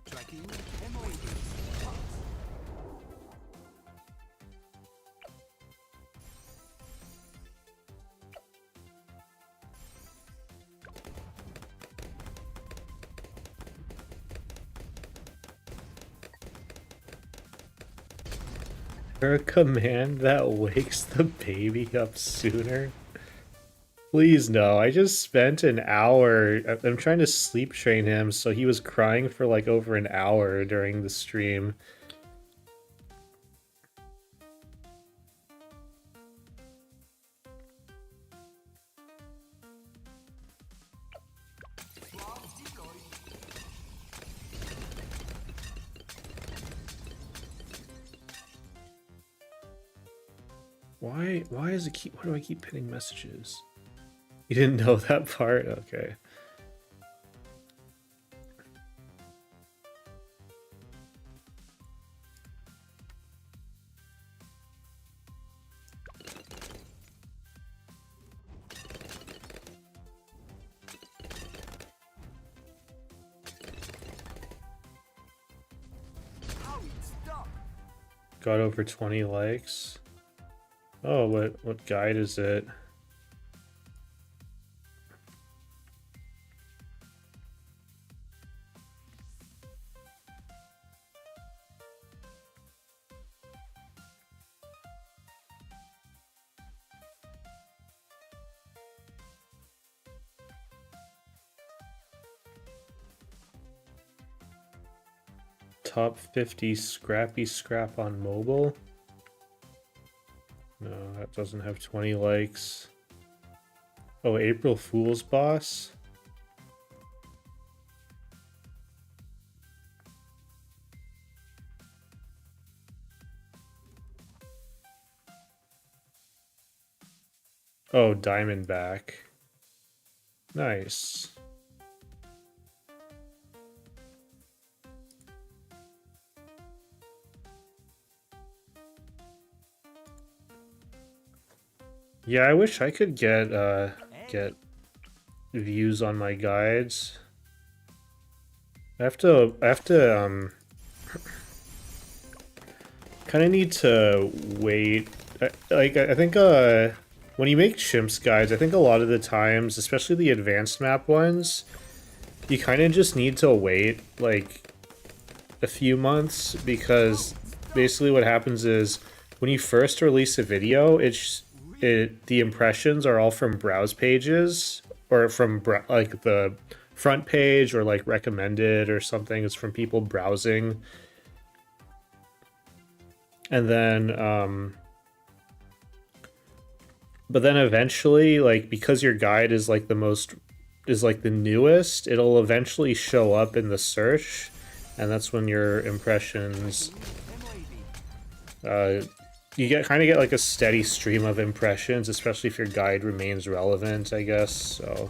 Tracking MOAB. There a command that wakes the baby up sooner? Please no, I just spent an hour. I'm trying to sleep train him, so he was crying for like over an hour during the stream. Why is it keep, why do I keep pinning messages? You didn't know that part? Okay. How it stuck. Got over 20 likes. Oh, what guide is it? Top 50 scrappy scrap on mobile. No, that doesn't have 20 likes. Oh, April Fool's boss. Oh, Diamondback. Nice. Yeah, I wish I could get views on my guides. I have to kind of need to wait. I think when you make Chimps guides, I think a lot of the times, especially the advanced map ones, you kind of just need to wait like a few months, because basically what happens is when you first release a video, the impressions are all from browse pages, or from like the front page, or like recommended or something. It's from people browsing. And then but then eventually, like, because your guide is like the newest, it'll eventually show up in the search, and that's when your impressions you kind of get like a steady stream of impressions, especially if your guide remains relevant, I guess. So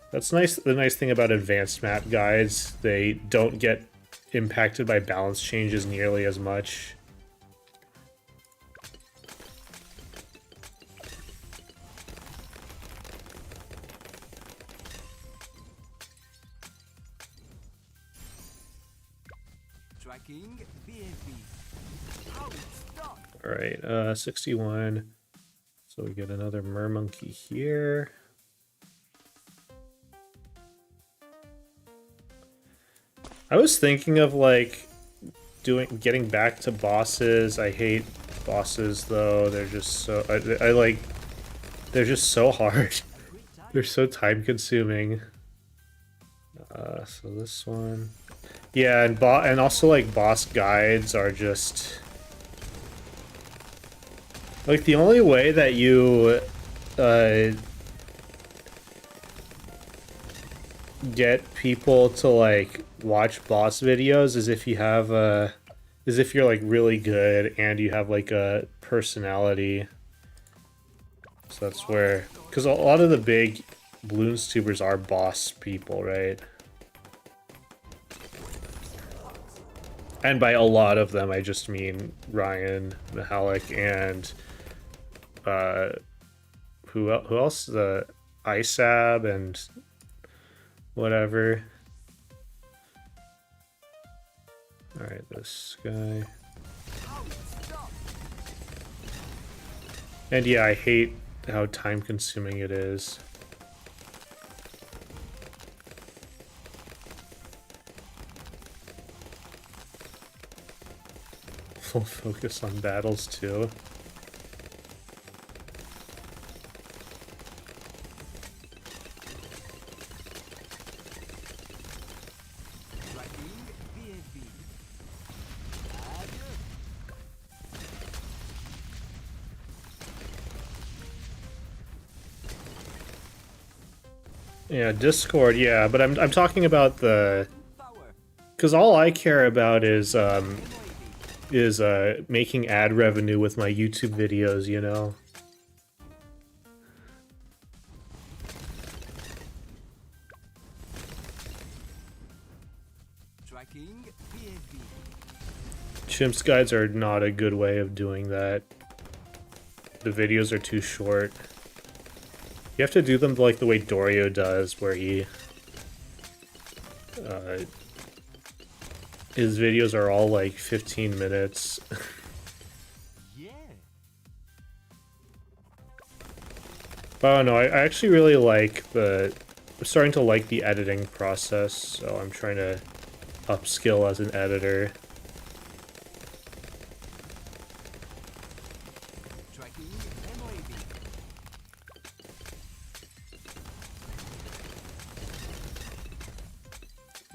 that's nice. The nice thing about advanced map guides, they don't get impacted by balance changes nearly as much. Tracking BFB. How it stuck. All right, 61. So we get another mermonkey here. I was thinking of like getting back to bosses. I hate bosses though. They're just so I like they're just so hard. They're so time consuming. So this one. Yeah, and also like boss guides are just like the only way that you get people to like watch boss videos is if you have is if you're like really good and you have like a personality. So that's where, because a lot of the big balloons tubers are boss people, right? And by a lot of them, I just mean Ryan, Mihalik, and who else? The ISAB and whatever. All right, this guy. And yeah, I hate how time-consuming it is. Full focus on battles too. Yeah, Discord, yeah, but I'm talking about the, because all I care about is making ad revenue with my YouTube videos, you know. Chimps guides are not a good way of doing that. The videos are too short. You have to do them like the way Dorio does, where he his videos are all like 15 minutes. Yeah. But I don't know, I actually really like I'm starting to like the editing process, so I'm trying to upskill as an editor.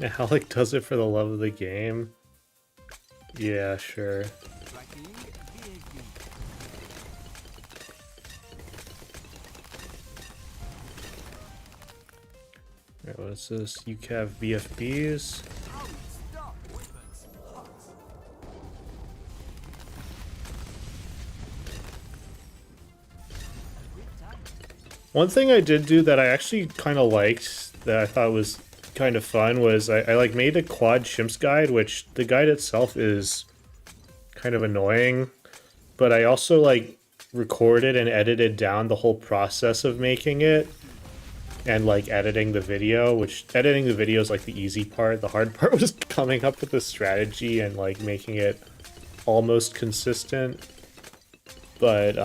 Yeah, Alec does it for the love of the game. Yeah, sure. Alright, what is this? UCAV BFBs? One thing I did do that I actually kind of liked, that I thought was kind of fun, was I like made a quad chimps guide, which the guide itself is kind of annoying, but I also like recorded and edited down the whole process of making it and like editing the video, which editing the video is like the easy part. The hard part was coming up with the strategy and like making it almost consistent. But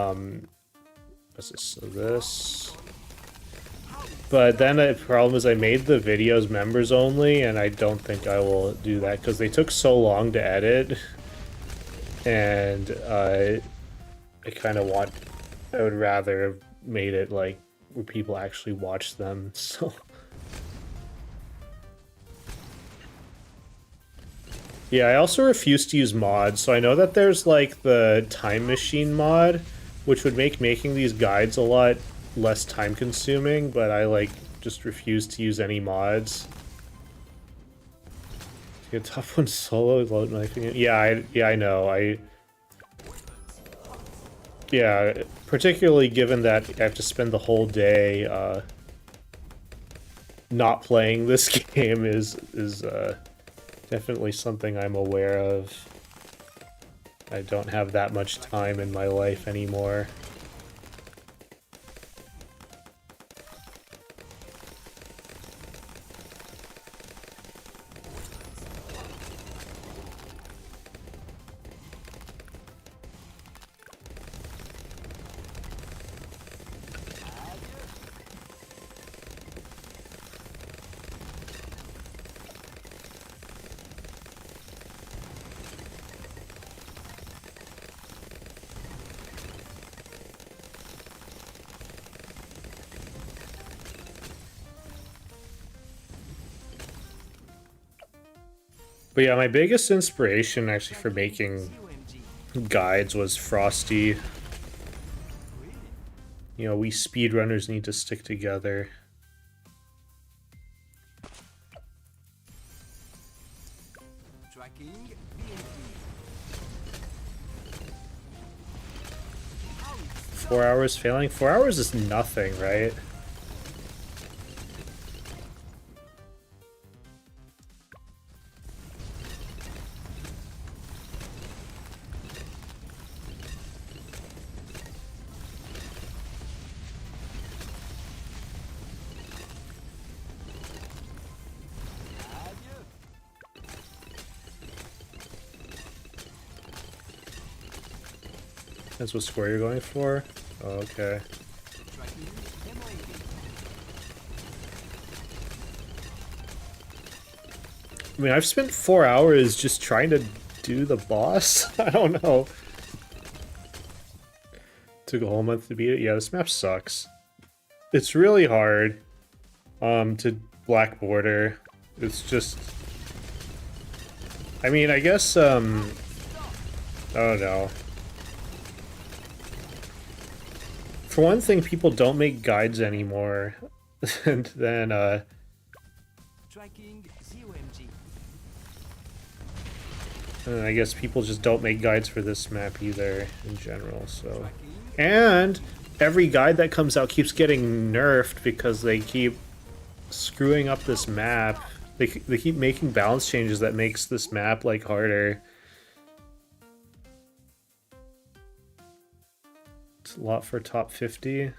what's this? So this. But then the problem is I made the videos members only, and I don't think I will do that because they took so long to edit. And I kind of I would rather have made it like where people actually watch them, so. Yeah, I also refuse to use mods, so I know that there's like the time machine mod, which would make making these guides a lot less time consuming, but I like just refuse to use any mods. Yeah, top one solo load knifing it. Yeah, I know. Yeah, particularly given that I have to spend the whole day not playing this game is definitely something I'm aware of. I don't have that much time in my life anymore. But yeah, my biggest inspiration actually for making COMG. guides was Frosty. Really? You know, we speedrunners need to stick together. Tracking BNP. How it's 4 hours failing? 4 hours is nothing, right? Adieu. That's what score you're going for? Oh, okay. Tracking MOAB. I mean, I've spent 4 hours just trying to do the boss. I don't know. Took a whole month to beat it. Yeah, this map sucks. It's really hard to black border. It's just, I mean, I guess I don't know. For one thing, people don't make guides anymore. And then Tracking COMG. and I guess people just don't make guides for this map either in general, so. Tracking. And every guide that comes out keeps getting nerfed because they keep screwing up this map. They keep making balance changes that makes this map like harder. It's a lot for top 50.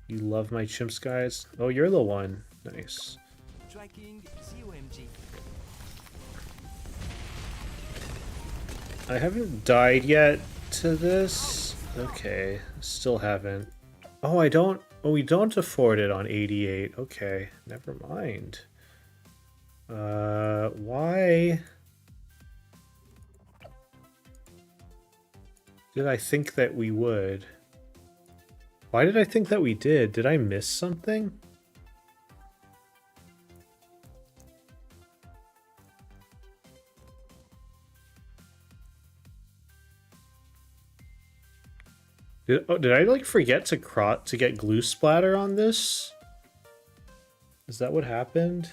You love my chimps, guys. Oh, you're the one. Nice. Tracking COMG. I haven't died yet to this. Okay, still haven't. Oh, I don't. Oh, we don't afford it on 88. Okay, never mind. Why did I think that we would? Why did I think that we did? Did I miss something? Did I like forget to get glue splatter on this? Is that what happened?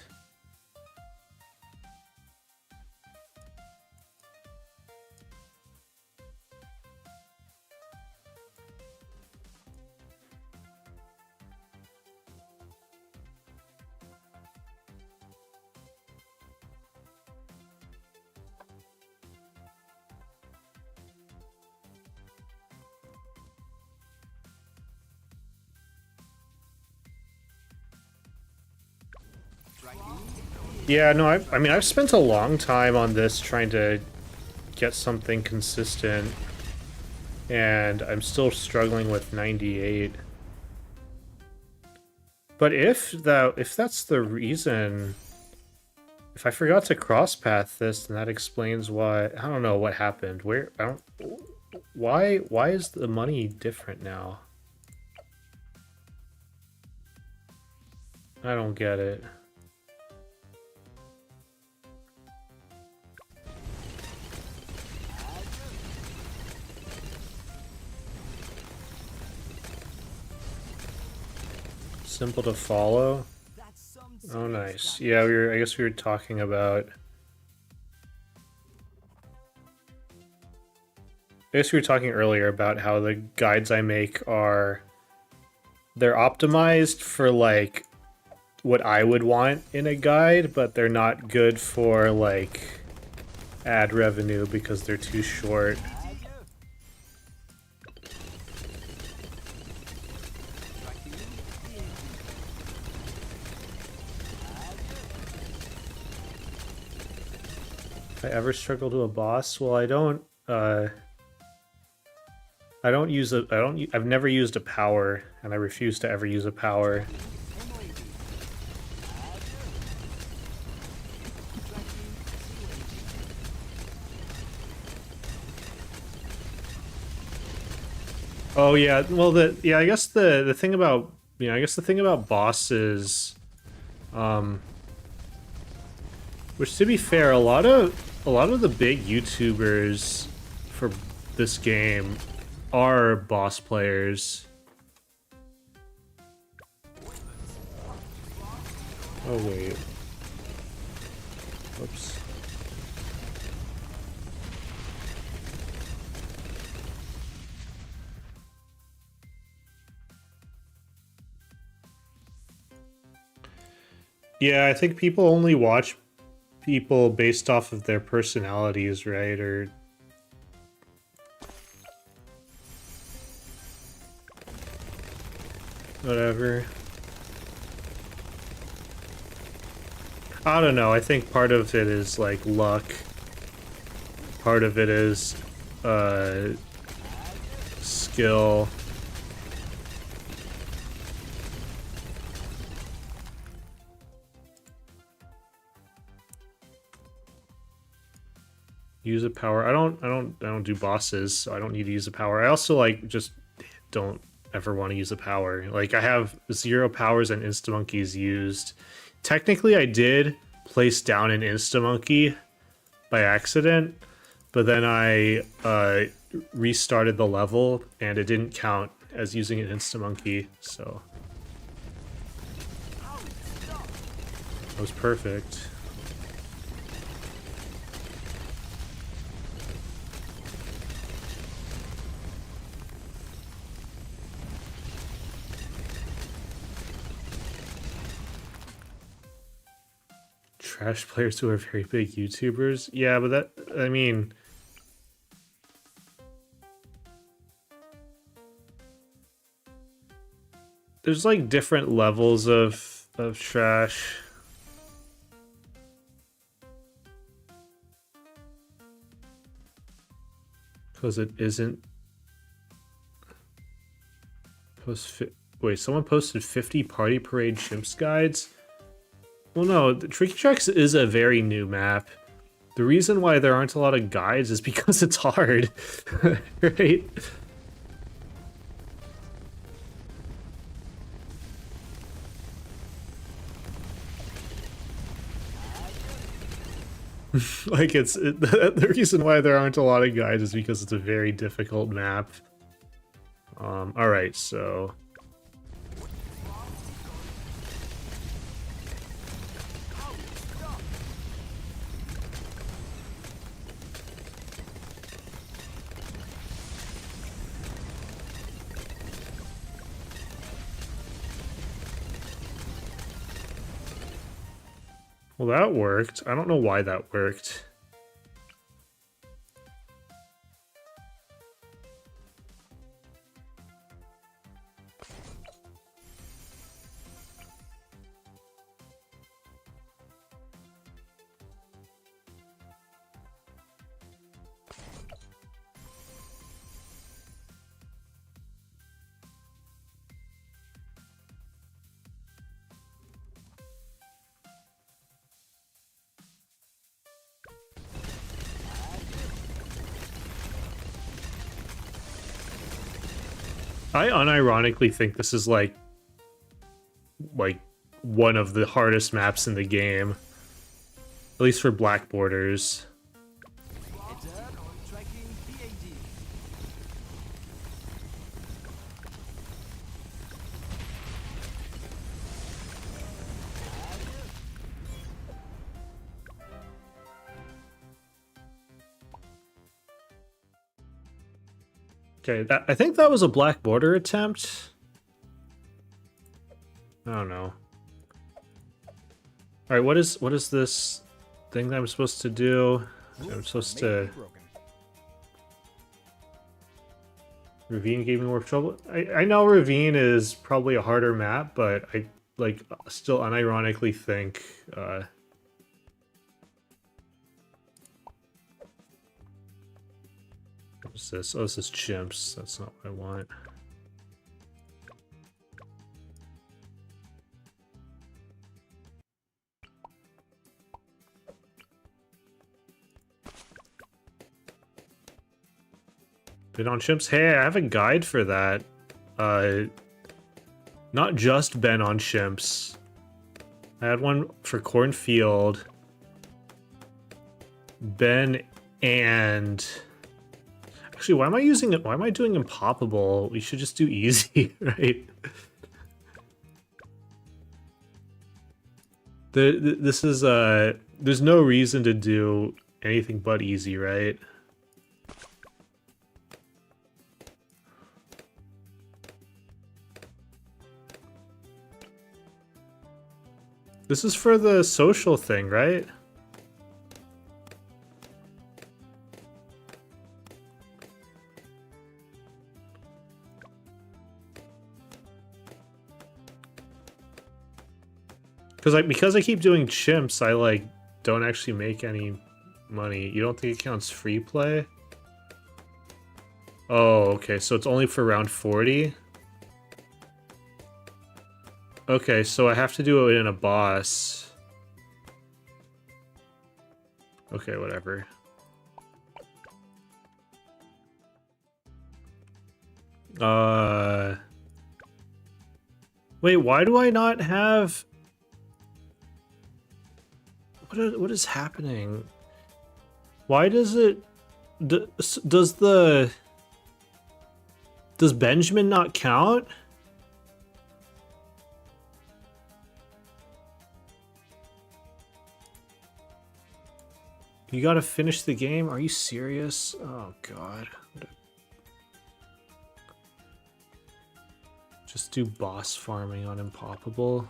Tracking. Yeah, no, I mean, I've spent a long time on this trying to get something consistent, and I'm still struggling with 98. But if that's the reason, if I forgot to cross path this, then that explains why. I don't know what happened. Where I don't. Why is the money different now? I don't get it. Simple to follow. That's some Oh, serious nice. damage. Yeah, I guess we were talking about. I guess we were talking earlier about how the guides I make they're optimized for like what I would want in a guide, but they're not good for like ad revenue because they're too short. Adieu. Tracking BNP. If I ever struggle to a boss, well, I don't use a I've never used a power, and I refuse to ever use a power. MOAB. Tracking COMG. Oh yeah, well I guess the thing about I guess the thing about bosses Which, to be fair, a lot of the big YouTubers for this game are boss players. Oh wait. Oops. Yeah, I think people only watch people based off of their personalities, right? Or whatever. I don't know. I think part of it is like luck. Part of it is skill. Use a power. I don't do bosses, so I don't need to use a power. I also like just don't ever want to use a power. Like I have 0 powers and Instamonkey's used. Technically I did place down an Instamonkey by accident, but then I restarted the level and it didn't count as using an Instamonkey, so that was perfect. Trash players who are very big YouTubers? Yeah, but that, I mean... There's like different levels of trash. Because it isn't... Wait, someone posted 50 Party Parade Chimps guides? Well, no, the Tricky Tracks is a very new map. The reason why there aren't a lot of guides is because it's hard, right? Like, the reason why there aren't a lot of guides is because it's a very difficult map. Alright, so... Well, that worked. I don't know why that worked. I unironically think this is like one of the hardest maps in the game. At least for black borders. Okay, I think that was a black border attempt. I don't know. All right, what is this thing that I'm supposed to do? I'm supposed to... Ravine gave me more trouble. I know Ravine is probably a harder map, but I like still unironically think what's this? Oh, this is Chimps. That's not what I want. Been on Chimps? Hey, I have a guide for that. Not just Ben on Chimps. I had one for cornfield. Ben and actually, why am I using it? Why am I doing impoppable? We should just do easy, right? This is there's no reason to do anything but easy, right? This is for the social thing, right? Because I keep doing chimps, I like don't actually make any money. You don't think it counts free play? Oh, okay, so it's only for round 40? Okay, so I have to do it in a boss. Okay, whatever. Wait, why do I not have... What is happening? Why does it... Does the... Does Benjamin not count? You gotta finish the game? Are you serious? Oh god. Just do boss farming on Impoppable.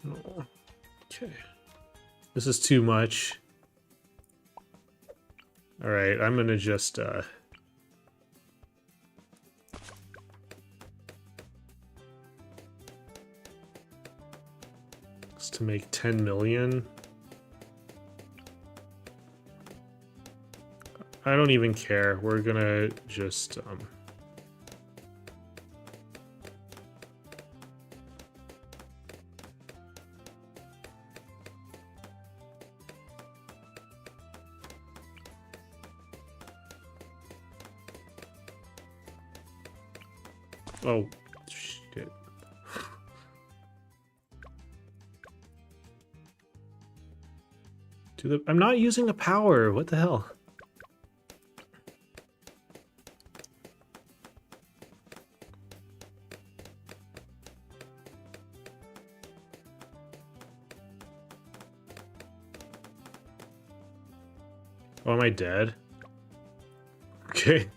Oh, okay. This is too much. Alright, I'm gonna just just to make 10 million. I don't even care. We're gonna just oh, shit. I'm not using a power. What the hell? Oh, am I dead? Okay.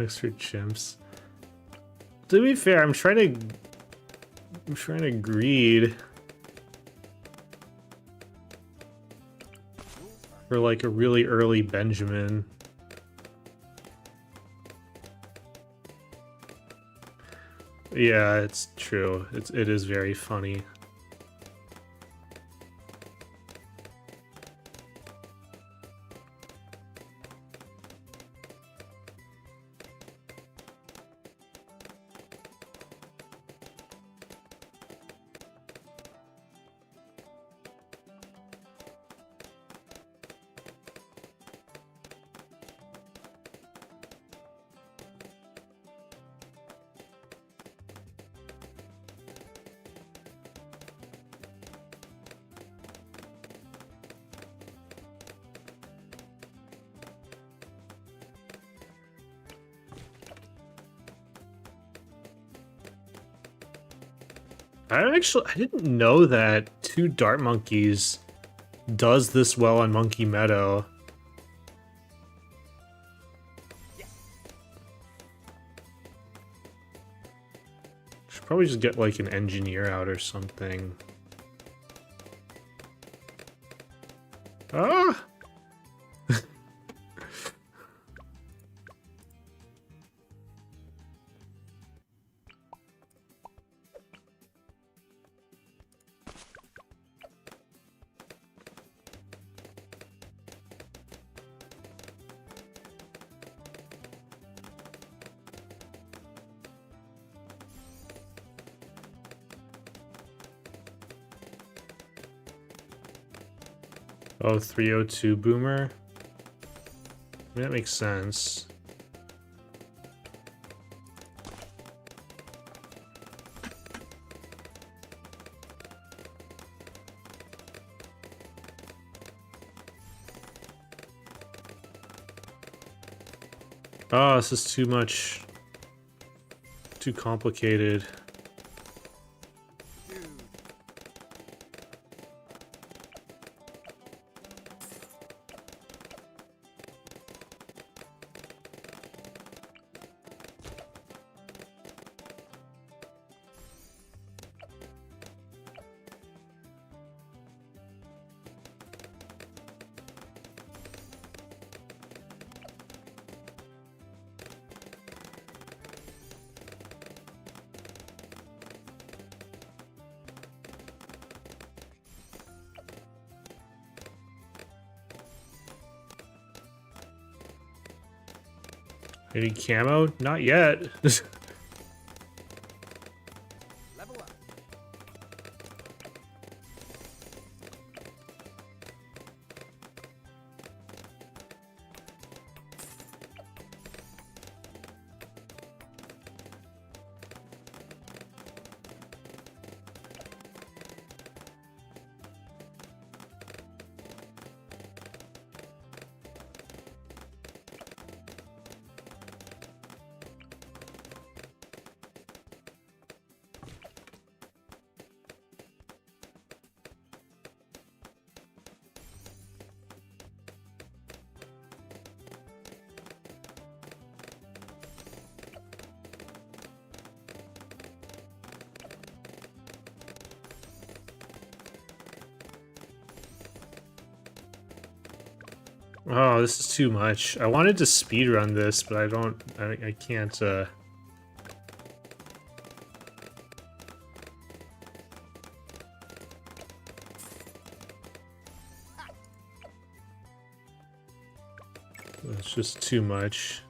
Extra chimps. To be fair, I'm trying to greed for like a really early Benjamin. Yeah, it's true. It is very funny. I didn't know that 2 Dart Monkeys does this well on Monkey Meadow. Should probably just get like an engineer out or something. Ah! Oh, 302 boomer. I mean, that makes sense. Oh, this is too much. Too complicated. Dude. Any camo? Not yet. Level up. Oh, this is too much. I wanted to speedrun this, but I can't, It's just too much.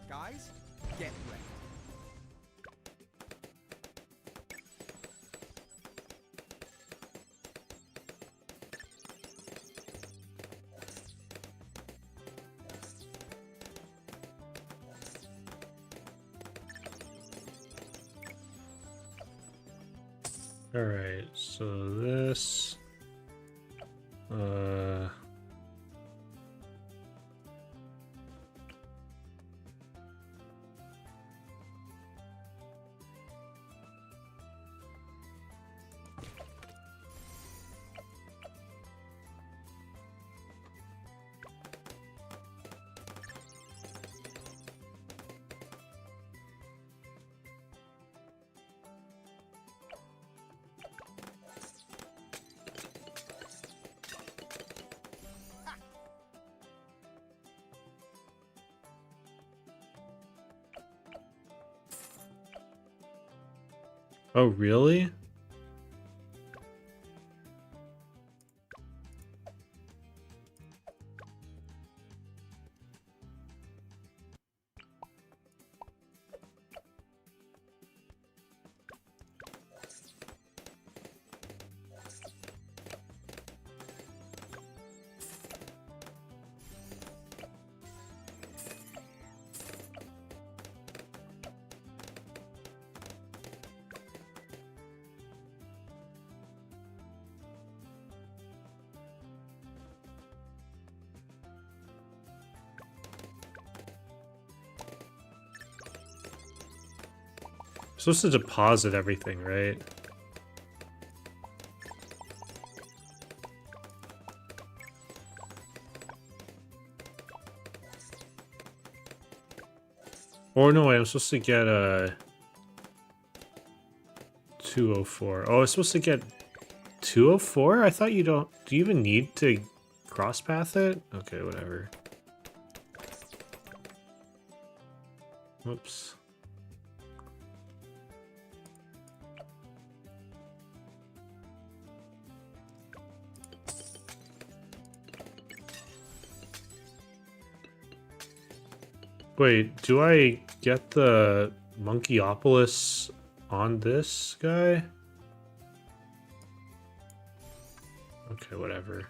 Guys, get ready. All right, so this, oh, really? supposed to deposit everything, right? Or no, wait, I'm supposed to get a 204. Oh, I'm supposed to get 204? I thought you don't... Do you even need to cross-path it? Okay, whatever. Whoops. Wait, do I get the Monkeyopolis on this guy? Okay, whatever.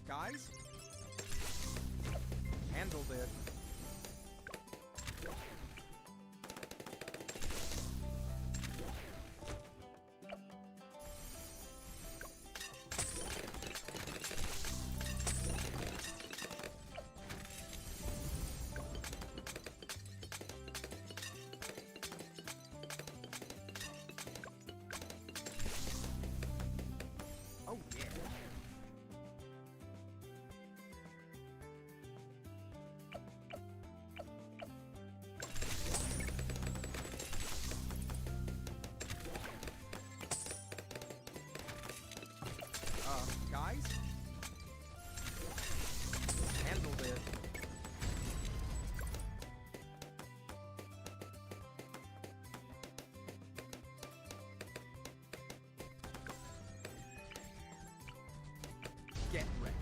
Guys? Handled it. Oh, yeah. Guys? Handled it. Get ready.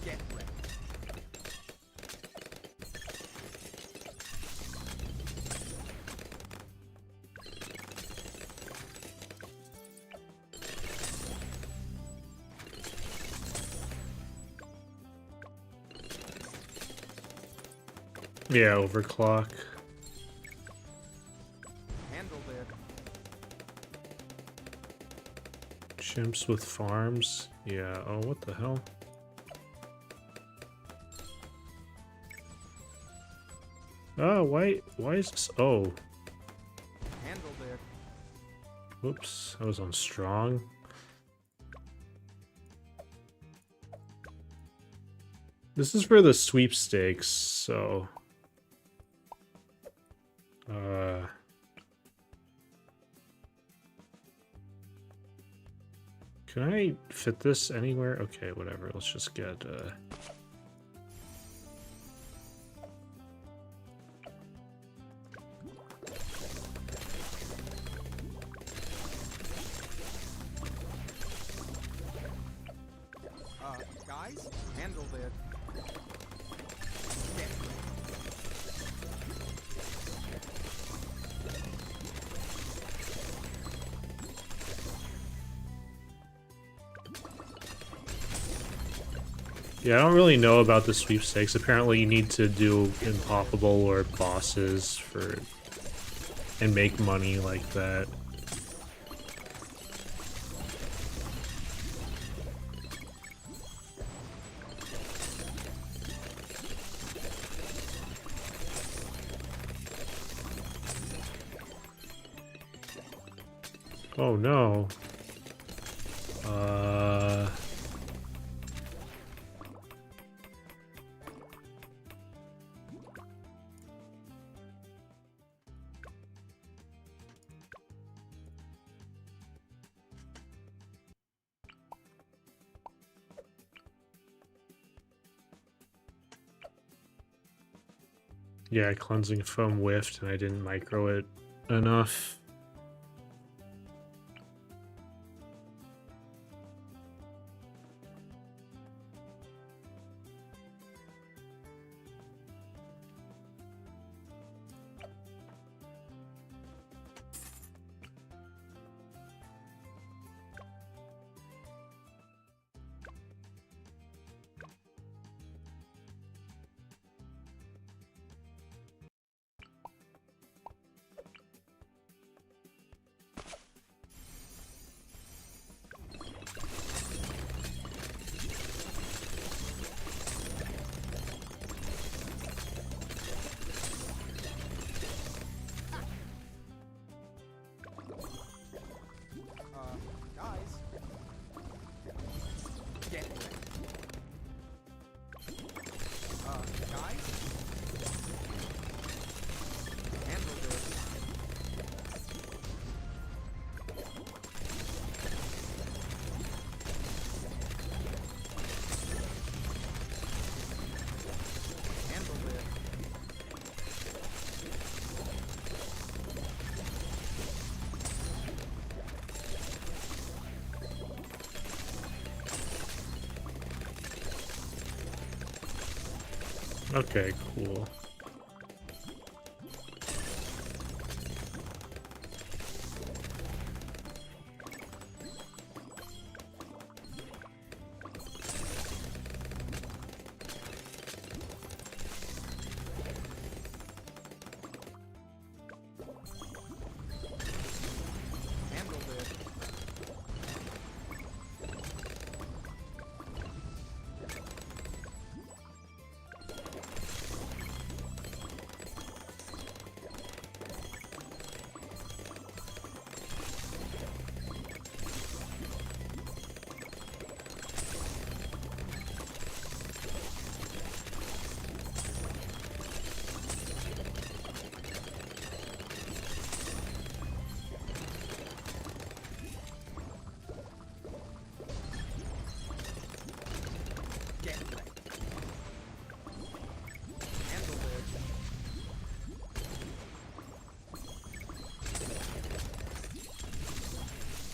Get ready. Yeah, overclock. Handled it. Chimps with farms. Yeah, oh, what the hell? Oh, why is this? Oh, Handled it. whoops, I was on strong. This is for the sweepstakes, so... Can I fit this anywhere? Okay, whatever, let's just get, Guys? Handled it. Get ready. Yeah, I don't really know about the sweepstakes. Apparently you need to do impoppable or bosses for and make money like that. Oh no. Yeah, cleansing foam whiffed and I didn't micro it enough. Guys. Get ready. Guys. Handle this. Handle this. Okay, cool. Handle this. Get ready. Handle this.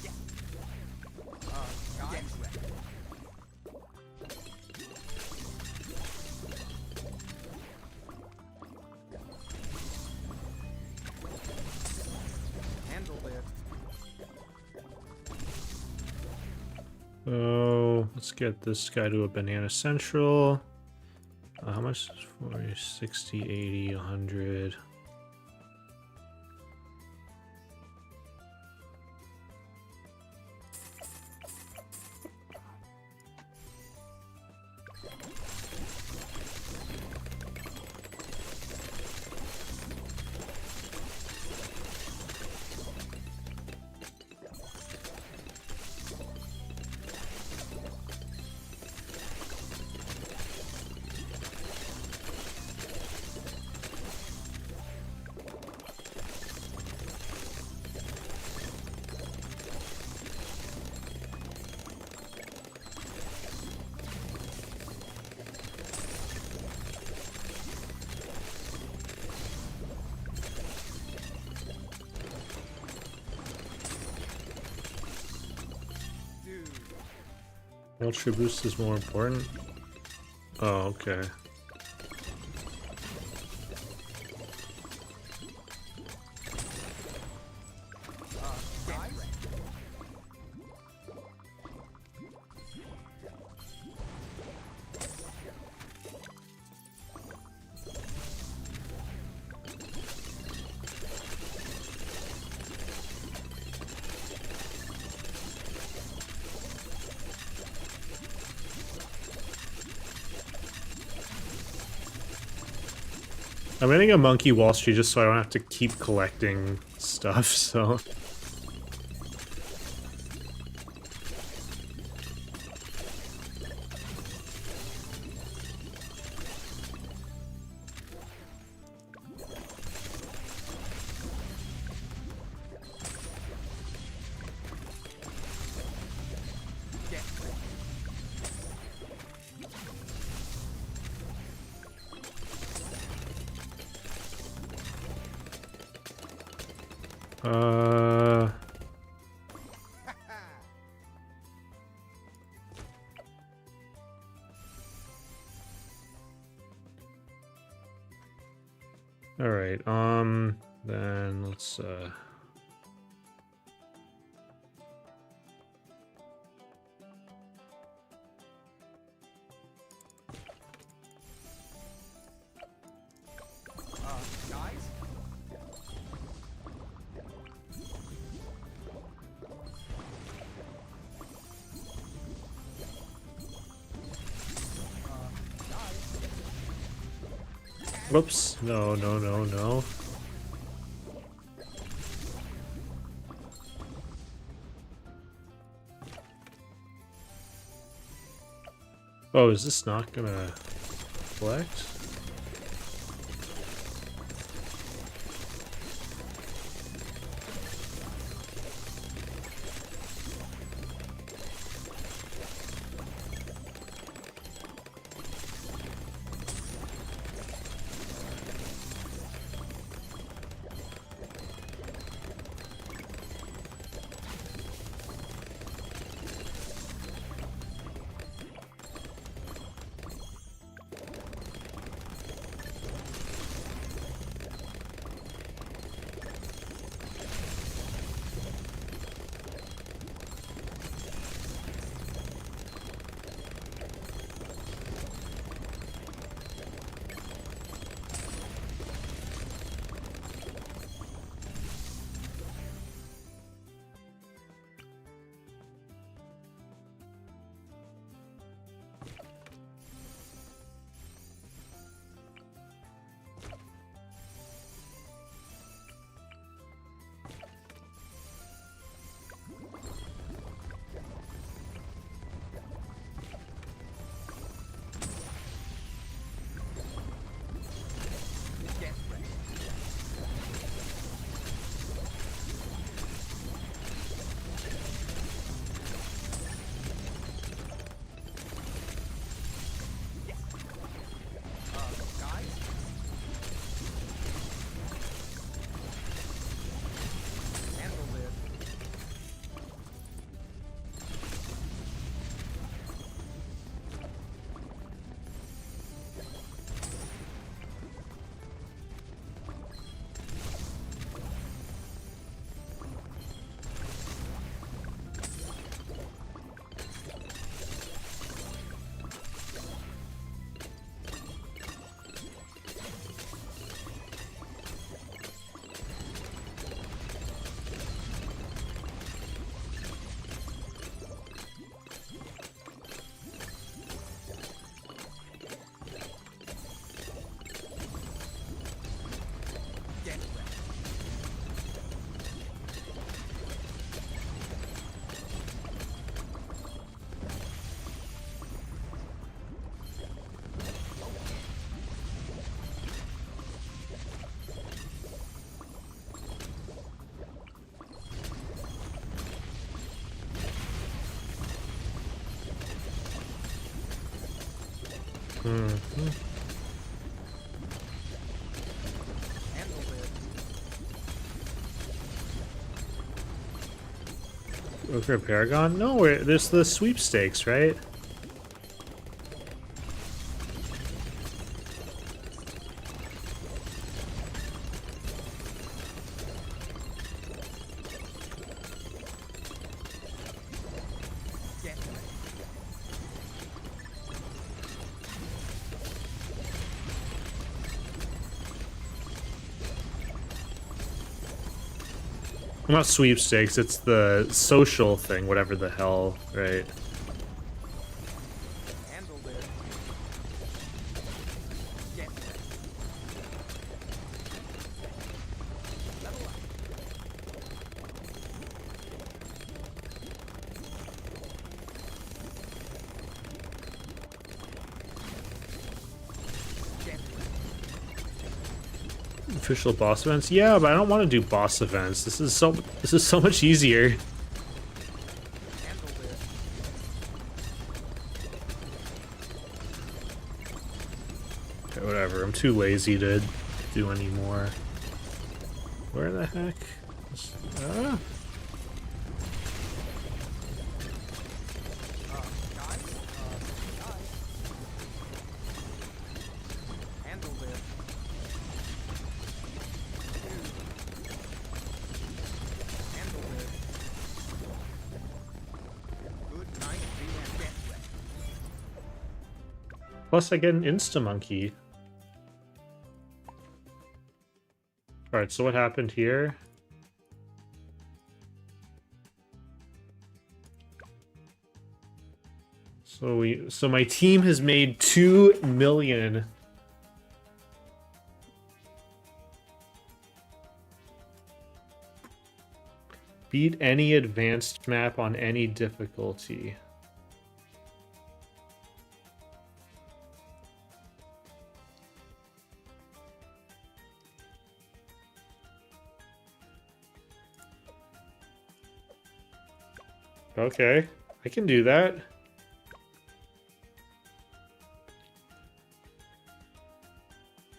Yeah. Guys. Get ready. Handle this. Oh, let's get this guy to a banana central. How much is it for? 60, 80, 100. Dude. Ultra boost is more important. Oh, okay. Guys. I'm getting a monkey Wall Street just so I don't have to keep collecting stuff, so... Alright, then let's, Guys? Whoops. No, no, no, no. Oh, is this not gonna collect? Mm-hmm. Go for a Paragon? No, there's the sweepstakes, right? Not sweepstakes, it's the social thing, whatever the hell, right? Official boss events? Yeah, but I don't want to do boss events. This is so much easier. Handle this. Okay, whatever. I'm too lazy to do any more. Where the heck? Ah. Guys? Guys? Handle this. Handle this. Good night, be and get wet. Plus, I get an Insta-Monkey. Alright, so what happened here? So my team has made 2 million. Beat any advanced map on any difficulty. Okay, I can do that.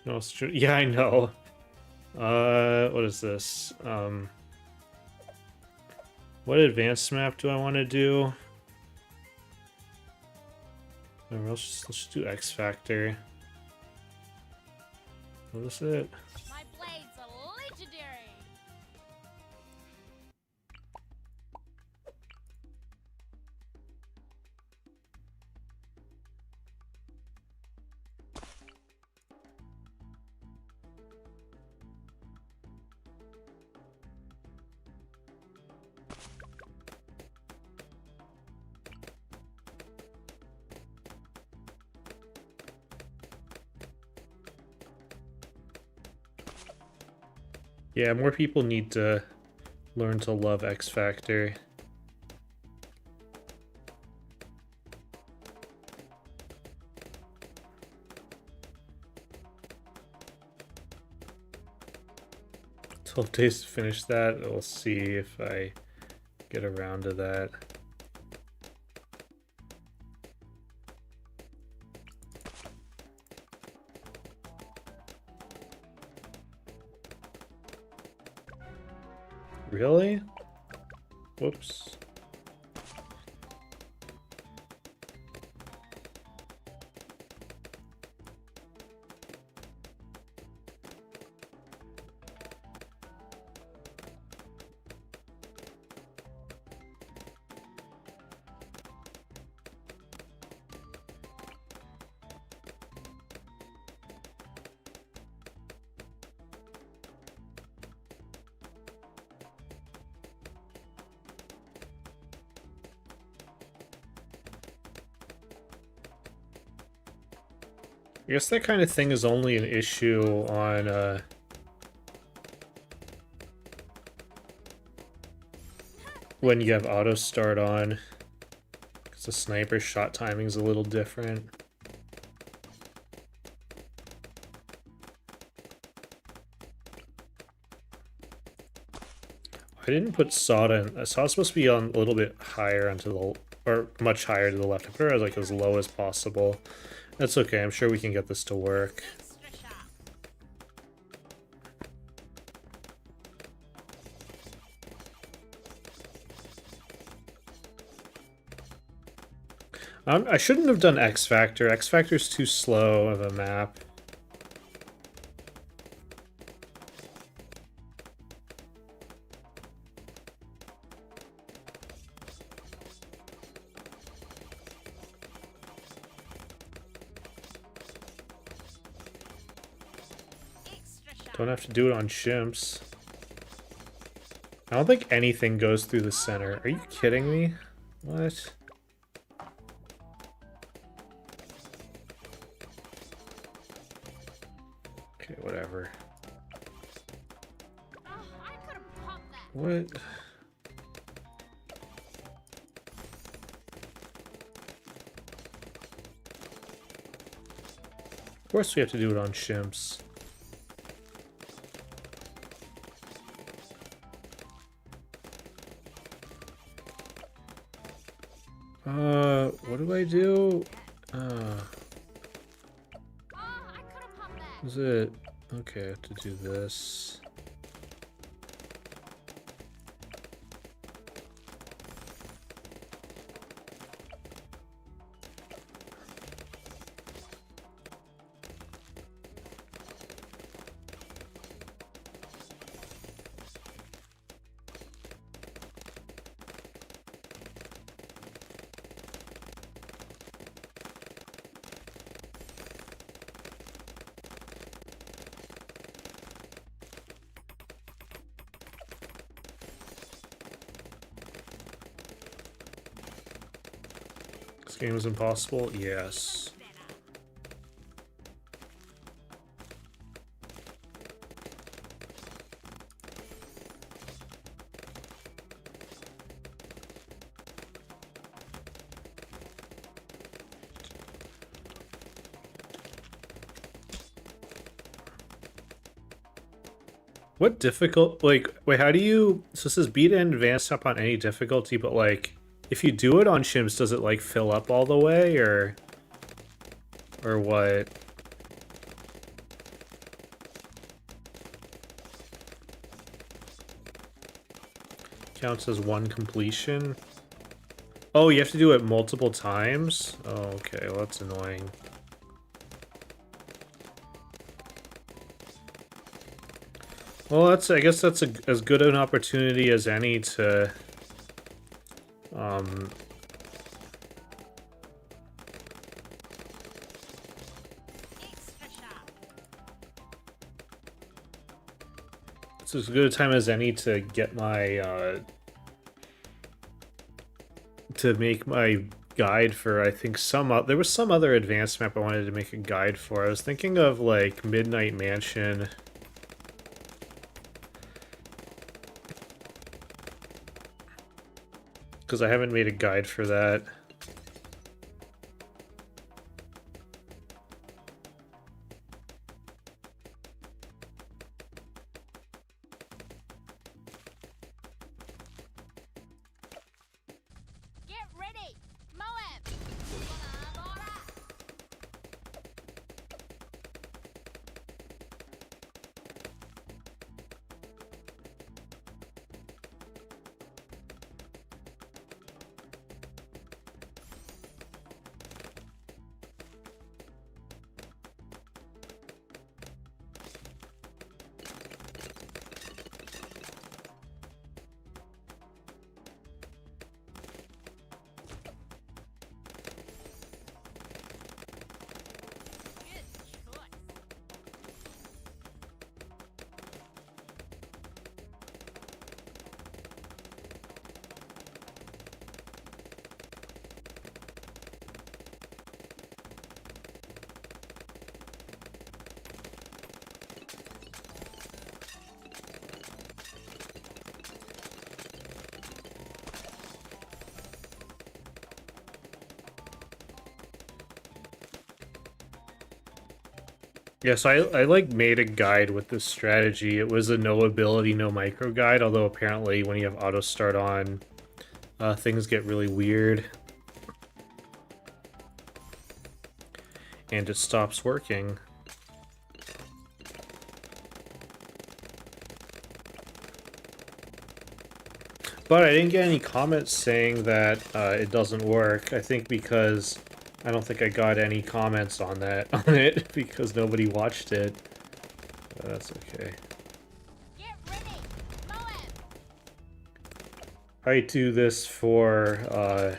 No, yeah, I know. What is this? What advanced map do I want to do? Let's just do X Factor. What is it? My blades are legendary. Yeah, more people need to learn to love X Factor. "12 days to finish that." We'll see if I get around to that. Really? Whoops. I guess that kind of thing is only an issue on, when you have auto start on, because the sniper shot timing is a little different. I didn't put Sawda in. Sawda's supposed to be on a little bit higher onto the, or much higher to the left. I put her as like as low as possible. That's okay. I'm sure we can get this to work. Extra sharp. I shouldn't have done X Factor. X Factor's too slow of a map. Extra sharp. Don't have to do it on Chimps. I don't think anything goes through the center. Are you kidding me? What? Okay, whatever. Oh, I could have popped that. What? Of course we have to do it on Chimps. you... Oh, I could have popped that. Is it... Okay, I have to do this. This game is impossible? Yes. What difficult, like, wait, how do you, so it says beat and advance up on any difficulty, but like, if you do it on Chimps, does it like fill up all the way, or what? Counts as one completion? Oh, you have to do it multiple times? Oh, okay, well that's annoying. Well, that's, I guess that's as good an opportunity as any to, Extra sharp. it's as good a time as any to get my, to make my guide for, I think, there was some other advanced map I wanted to make a guide for. I was thinking of, like, Midnight Mansion. Because I haven't made a guide for that. Get ready. Moab. Good choice. Yes, I like made a guide with this strategy. It was a no ability, no micro guide, although apparently when you have auto start on, things get really weird. And it stops working. But I didn't get any comments saying that it doesn't work. I think because I don't think I got any comments on it because nobody watched it. That's okay. Get ready. Moab. I do this for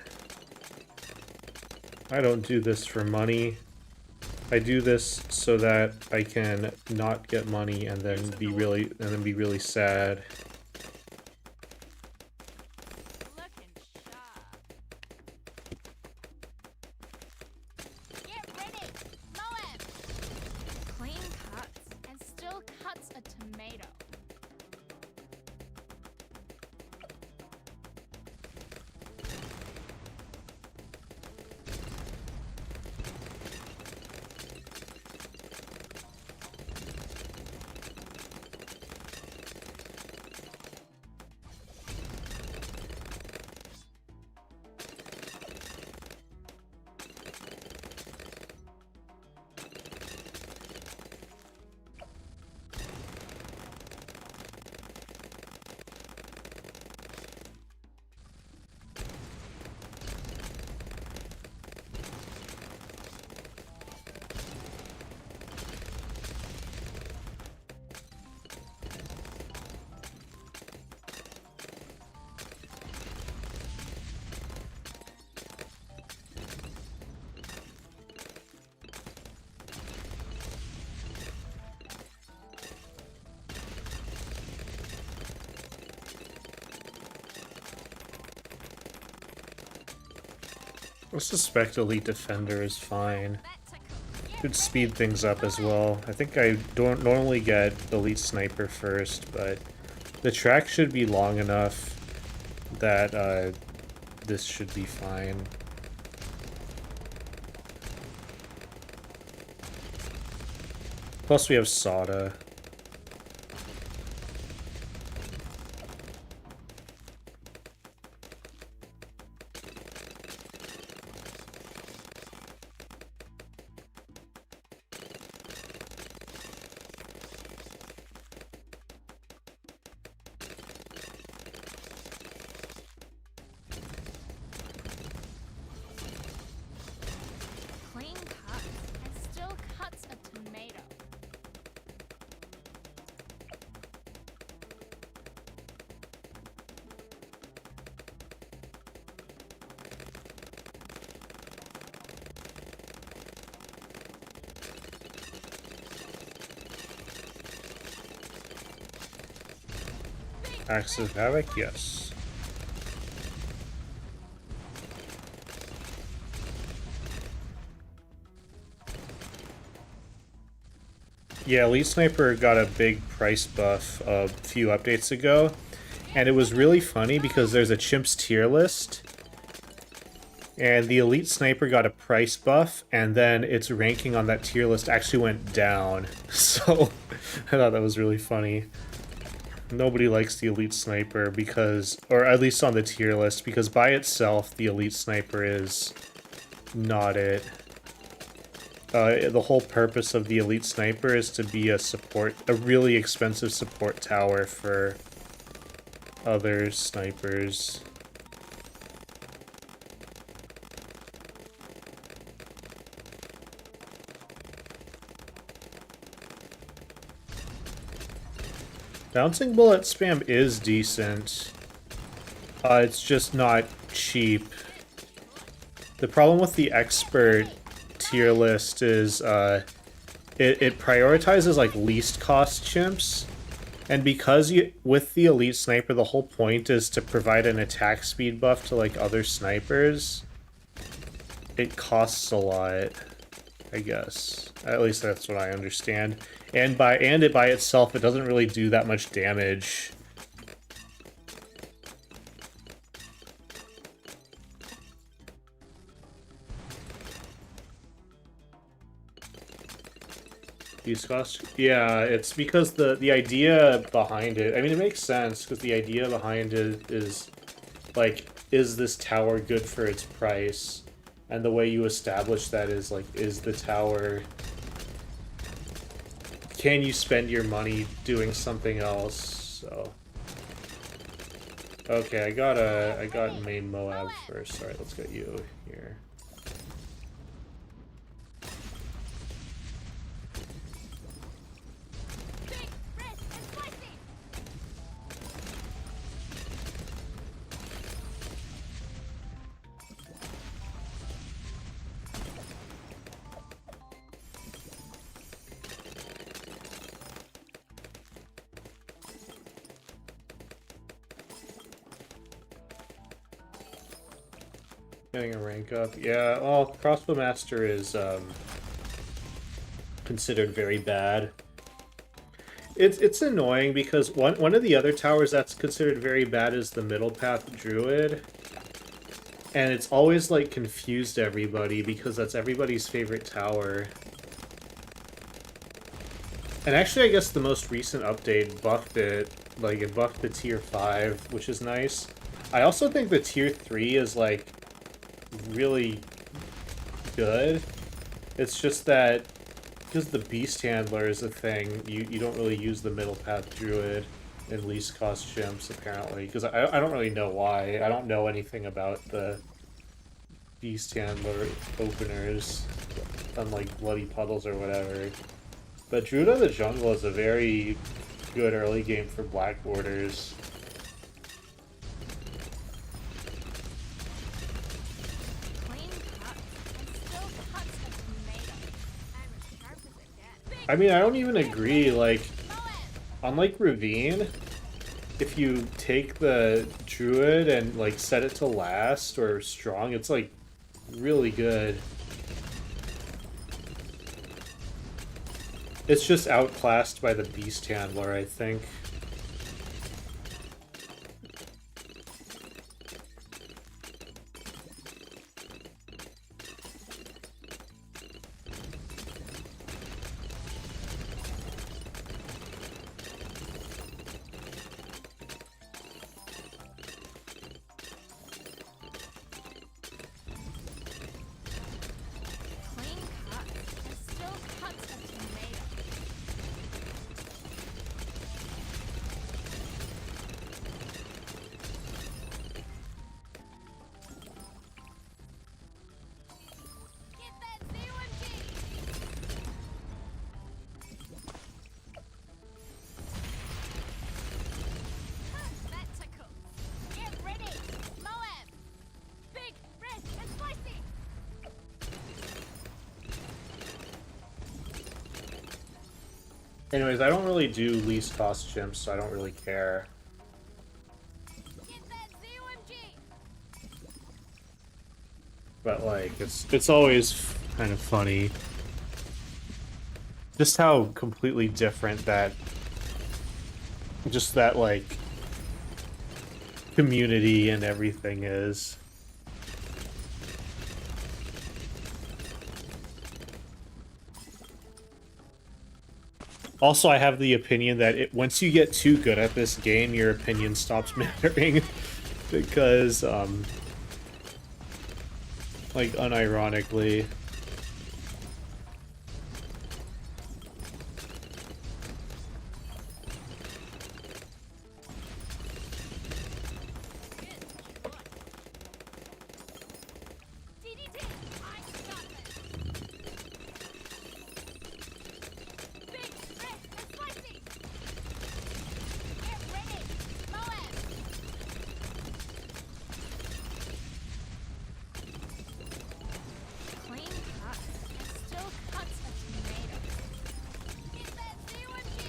I don't do this for money. I do this so that I can not get money and then be really sad. Looking sharp. Get ready. Moab. Clean cuts and still cuts a tomato. I suspect Elite Defender is fine. That's a cool. Could speed things up as well. I think I don't normally get Elite Sniper first, but the track should be long enough that this should be fine. Plus we have Soda. Clean cuts and still cuts a tomato. Axe of Havoc, yes. Yeah, Elite Sniper got a big price buff a few updates ago, and it was really funny because there's a Chimps tier list, and the Elite Sniper got a price buff, and then its ranking on that tier list actually went down. So, I thought that was really funny. Nobody likes the Elite Sniper because, or at least on the tier list, because by itself, the Elite Sniper is not it. The whole purpose of the Elite Sniper is to be a really expensive support tower for other snipers. Bouncing bullet spam is decent. It's just not cheap. The problem with the expert tier list is it prioritizes like least cost chimps, and because with the Elite Sniper the whole point is to provide an attack speed buff to like other snipers, it costs a lot, I guess. At least that's what I understand. And it by itself, it doesn't really do that much damage. These costs? Yeah, it's because the idea behind it, I mean, it makes sense, because the idea behind it is, like, is this tower good for its price? And the way you establish that is, like, is the tower... Can you spend your money doing something else? So... Okay, I got main Moab first. Alright, let's get you here. Big, red, and spicy. Getting a rank up. Yeah, well, Crossbow Master is considered very bad. It's annoying because one of the other towers that's considered very bad is the Middle Path Druid. And it's always like confused everybody because that's everybody's favorite tower. And actually I guess the most recent update buffed it. Like it buffed the tier 5, which is nice. I also think the tier 3 is like really good. It's just that because the Beast Handler is a thing, you don't really use the Middle Path Druid in least cost chimps, apparently. Because I don't really know why. I don't know anything about the Beast Handler openers, unlike Bloody Puddles or whatever. But Druid of the Jungle is a very good early game for Black Borders. I mean, I don't even agree, like, unlike Ravine, if you take the Druid and, like, set it to last or strong, it's, like, really good. It's just outclassed by the Beast Handler, I think. Clean cuts and still cuts a tomato. Get that ZMG! That tickles. Get ready! Moab! Big, red, and spicy! Anyways, I don't really do least cost chimps, so I don't really care. Get that ZMG! But like, it's always kind of funny. Just how completely different that, just that like, community and everything is. Also, I have the opinion that once you get too good at this game, your opinion stops mattering. Because, like, unironically. DDT! I got this! Big, red, and spicy! Get ready! Moab! Clean cuts and still cuts a tomato. Get that ZMG!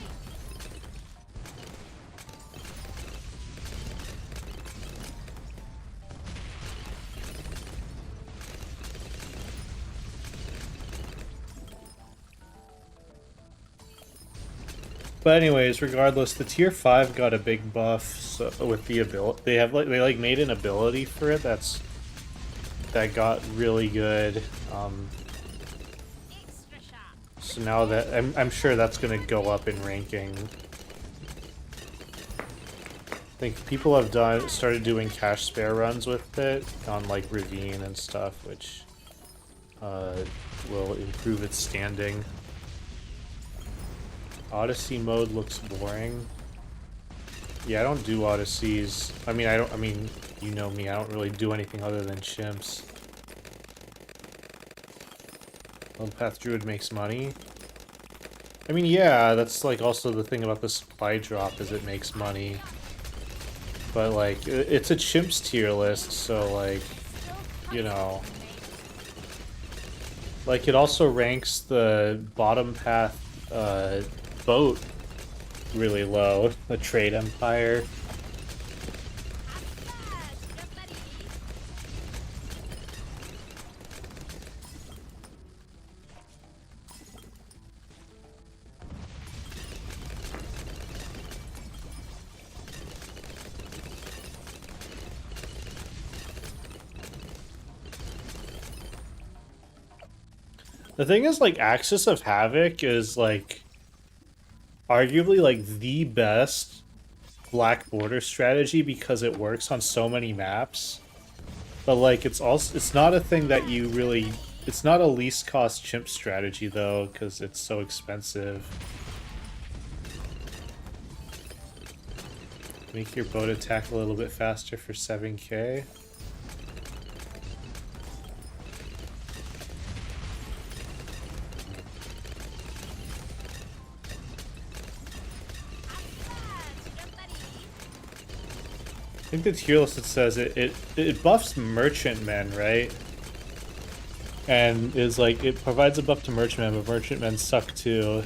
But anyways, regardless, the tier 5 got a big buff so, with the ability. They made an ability for it that got really good. Extra sharp! So now that I'm sure that's gonna go up in ranking. I think people have started doing cash spare runs with it on like Ravine and stuff, which will improve its standing. Odyssey mode looks boring. Yeah, I don't do Odysseys. I mean, you know me, I don't really do anything other than chimps. Path Druid makes money. I mean, yeah, that's like also the thing about the supply drop is it makes money. But like, it's a chimps tier list, so like, you know. Like, it also ranks the bottom path, boat really low, the Trade Empire. The thing is, like, Axis of Havoc is, like, arguably, like, the best Black Border strategy because it works on so many maps. But, like, it's not a thing that you really... It's not a least cost chimp strategy, though, because it's so expensive. Make your boat attack a little bit faster for 7k. I think the tier list, it says it buffs merchantmen, right? And is like, it provides a buff to merchantmen, but merchantmen suck too.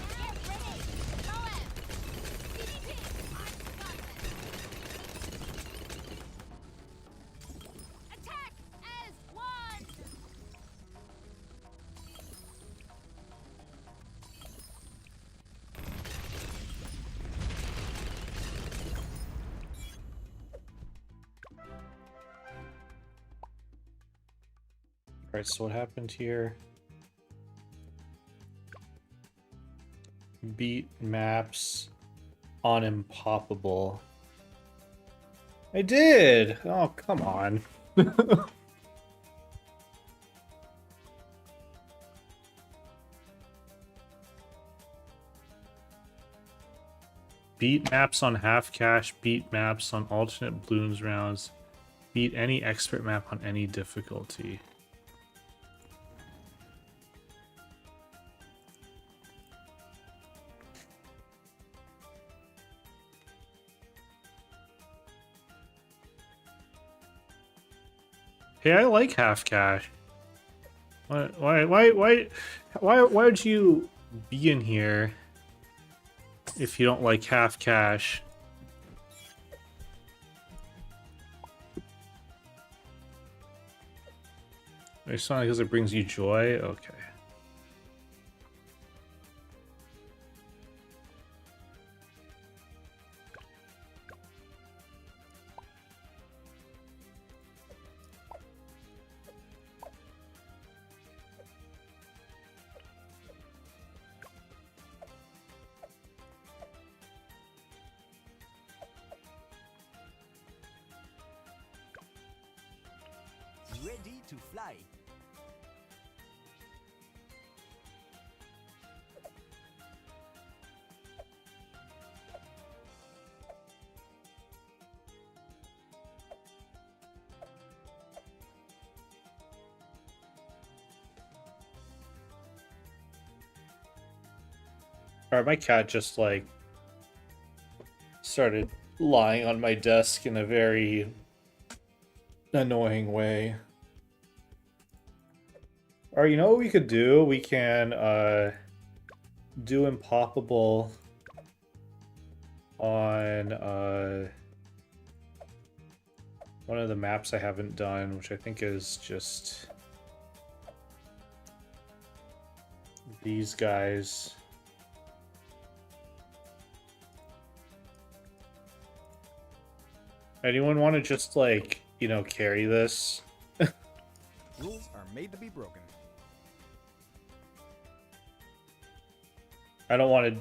Alright, so what happened here? Beat maps on Impoppable. I did! Oh, come on. Beat maps on half cash, beat maps on alternate blooms rounds, beat any expert map on any difficulty. Hey, I like half cash. Why would you be in here if you don't like half cash? It's not because it brings you joy? Okay. Ready to fly. Alright, my cat just, like, started lying on my desk in a very annoying way. Alright, you know what we could do? We can, do Impoppable on, one of the maps I haven't done, which I think is just these guys. Anyone want to just, like, you know, carry this? Rules are made to be broken. I don't want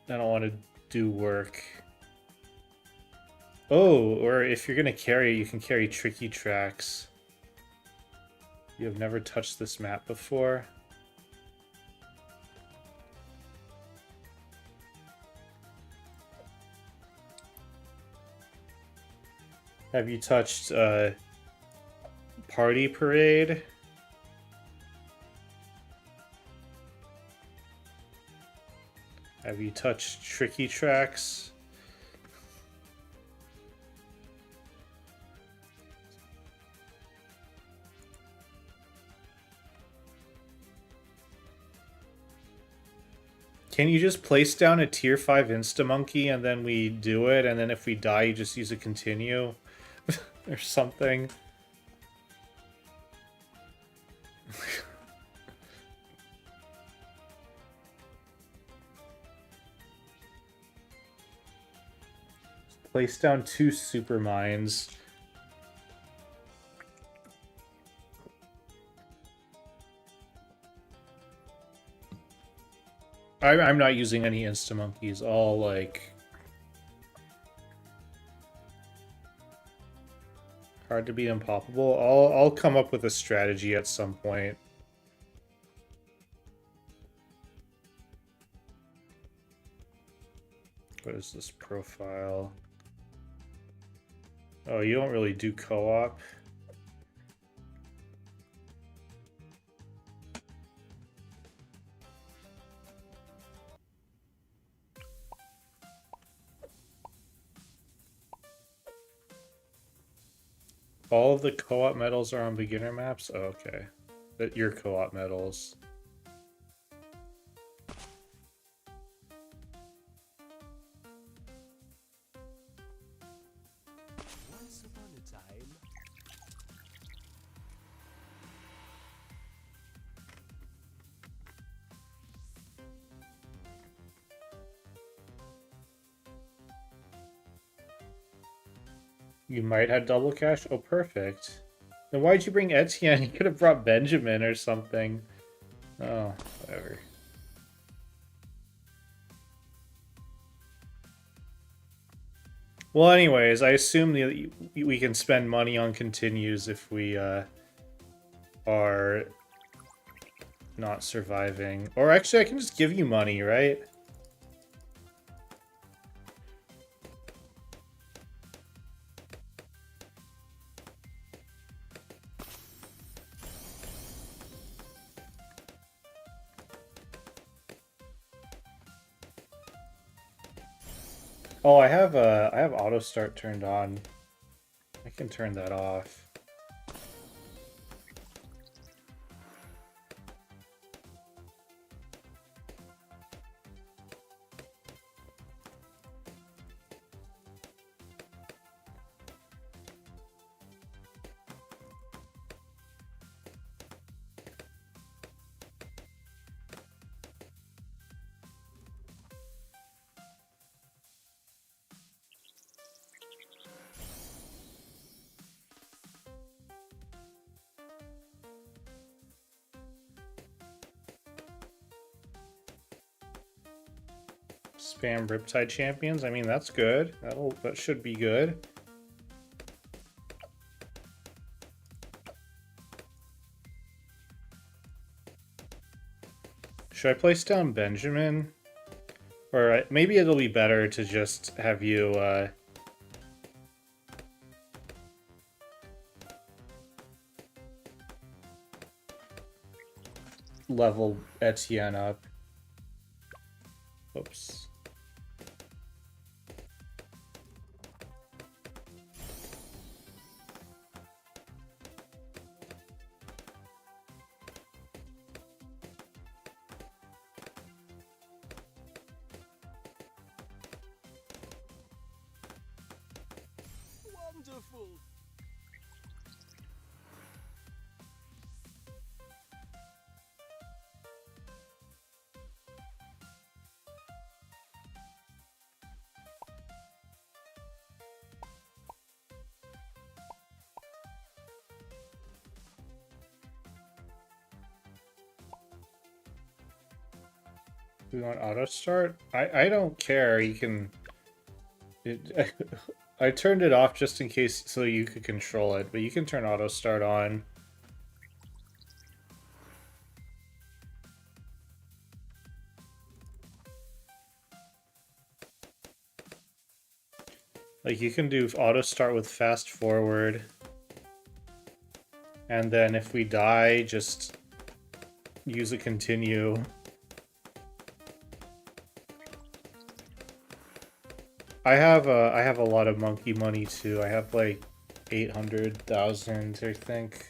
to do work. Oh, or if you're gonna carry, you can carry tricky tracks. You have never touched this map before. Have you touched Party Parade? Have you touched Tricky Tracks? Can you just place down a tier 5 Instamonkey and then we do it, and then if we die you just use a continue? Or something? Place down 2 super mines. I'm not using any insta-monkeys, all, like... hard to be unpoppable. I'll come up with a strategy at some point. What is this profile? Oh, you don't really do co-op? All of the co-op medals are on beginner maps? Oh, okay. That your co-op medals. Once upon a time. You might have double cash? Oh, perfect. Then why'd you bring Etienne? You could have brought Benjamin or something. Oh, whatever. Well, anyways, I assume we can spend money on continues if we are not surviving. Or actually, I can just give you money, right? Oh, I have auto start turned on. I can turn that off. Spam Riptide Champions. I mean, that's good. That should be good. Should I place down Benjamin? Or maybe it'll be better to just have you level Etienne up. Oops. Wonderful. We want auto start? I don't care. You can. I turned it off just in case so you could control it, but you can turn auto start on. Like you can do auto start with fast forward. And then if we die, just use a continue. I have a lot of monkey money too. I have like 800,000, I think.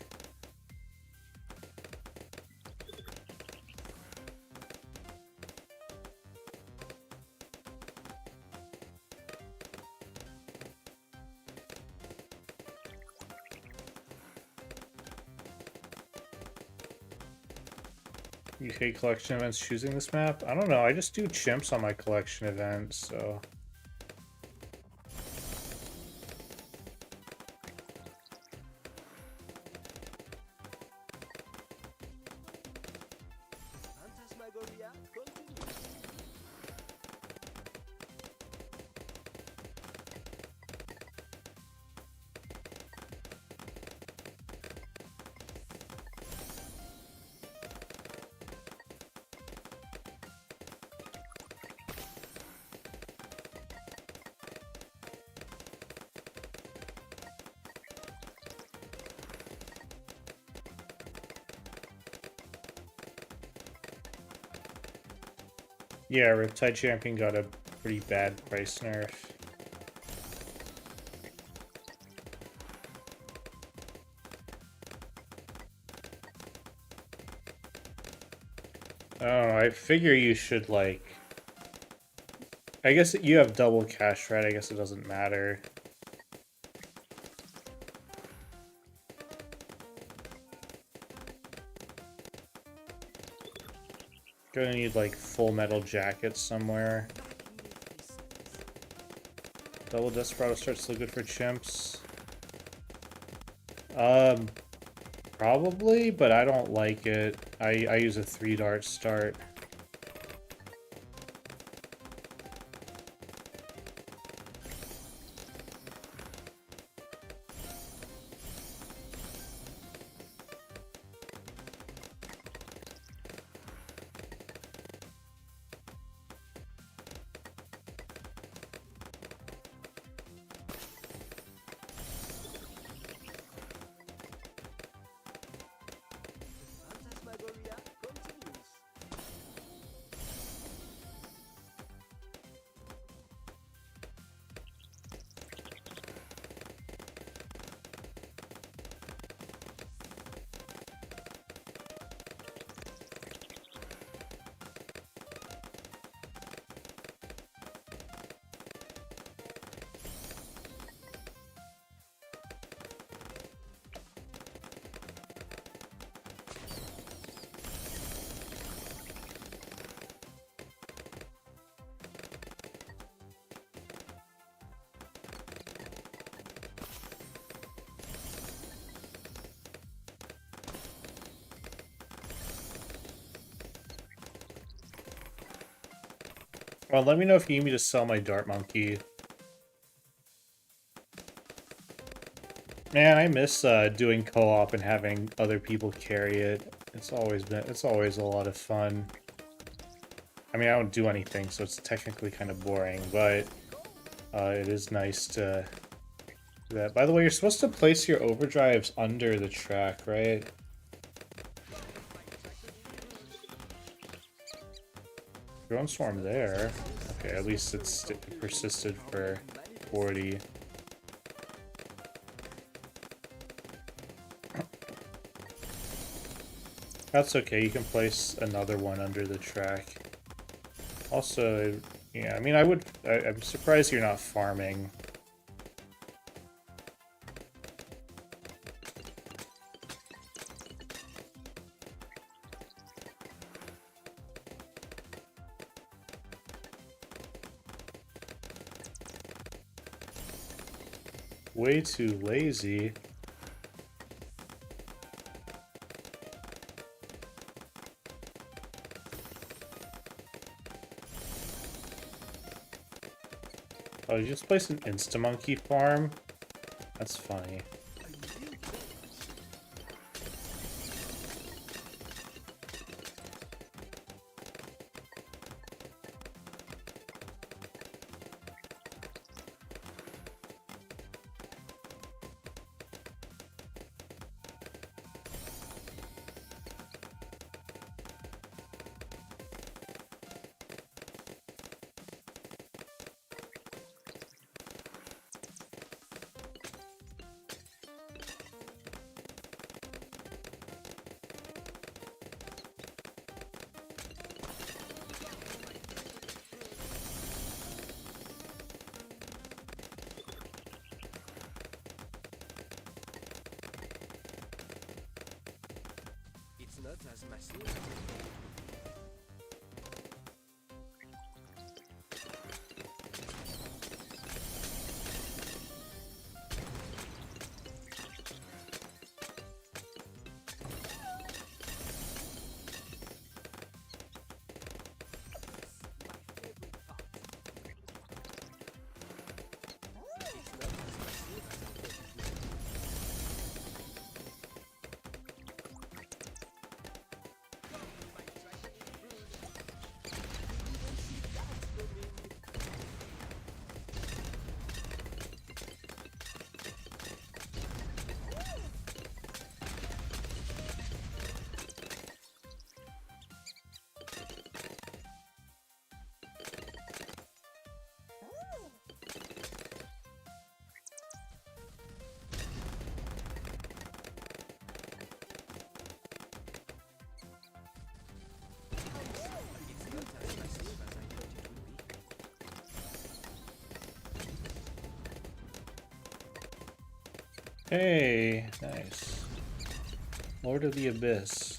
UK collection events choosing this map? I don't know. I just do chimps on my collection events, so. Phantasmagoria continues. Yeah, Riptide Champion got a pretty bad price nerf. Oh, I figure you should, like... I guess you have double cash, right? I guess it doesn't matter. Gonna need, like, full metal jackets somewhere. Double Desperado starts still good for chimps. Probably, but I don't like it. I use a 3-dart start. Phantasmagoria continues. Well, let me know if you need me to sell my dart monkey. Man, I miss doing co-op and having other people carry it. It's always a lot of fun. I mean, I don't do anything, so it's technically kind of boring, but it is nice to do that. By the way, you're supposed to place your overdrives under the track, right? Drone swarm there. Okay, at least it persisted for 40. That's okay, you can place another one under the track. Also, yeah, I mean, I'm surprised you're not farming. Way too lazy. Oh, you just placed an Insta-Monkey farm? That's funny. It's not as massive. Hey, nice. Lord of the Abyss.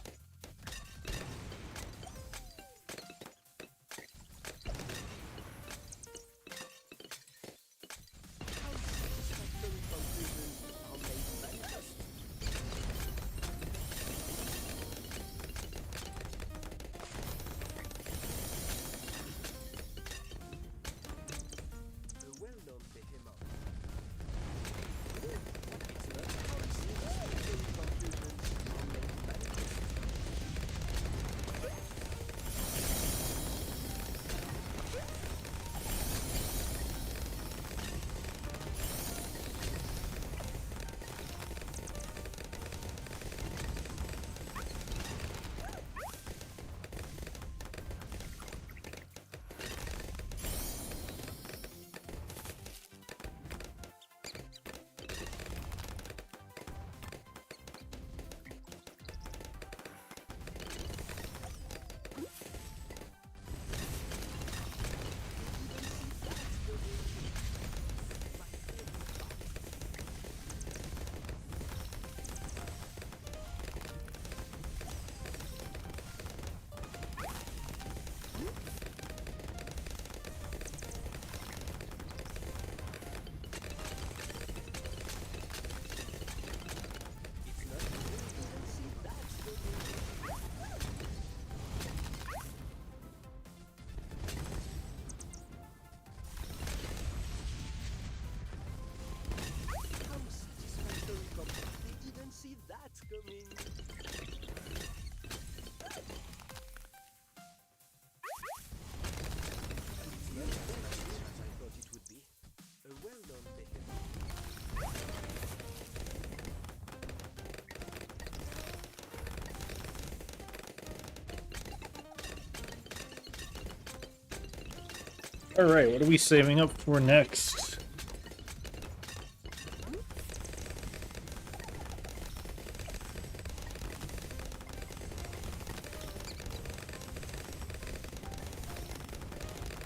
Alright, what are we saving up for next?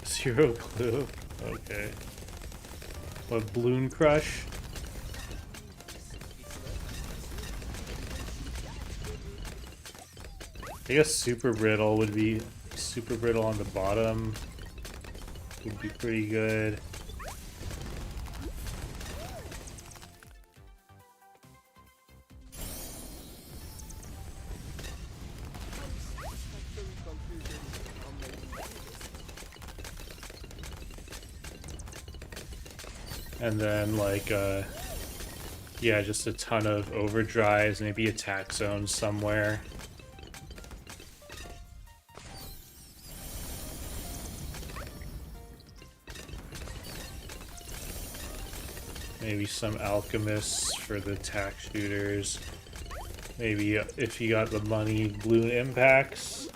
Zero clue. Okay. What, Balloon Crush? I guess Super Brittle would be... Super Brittle on the bottom would be pretty good. And then, like, yeah, just a ton of overdrives, maybe attack zones somewhere. Maybe some alchemists for the attack shooters. Maybe if you got the money, balloon impacts.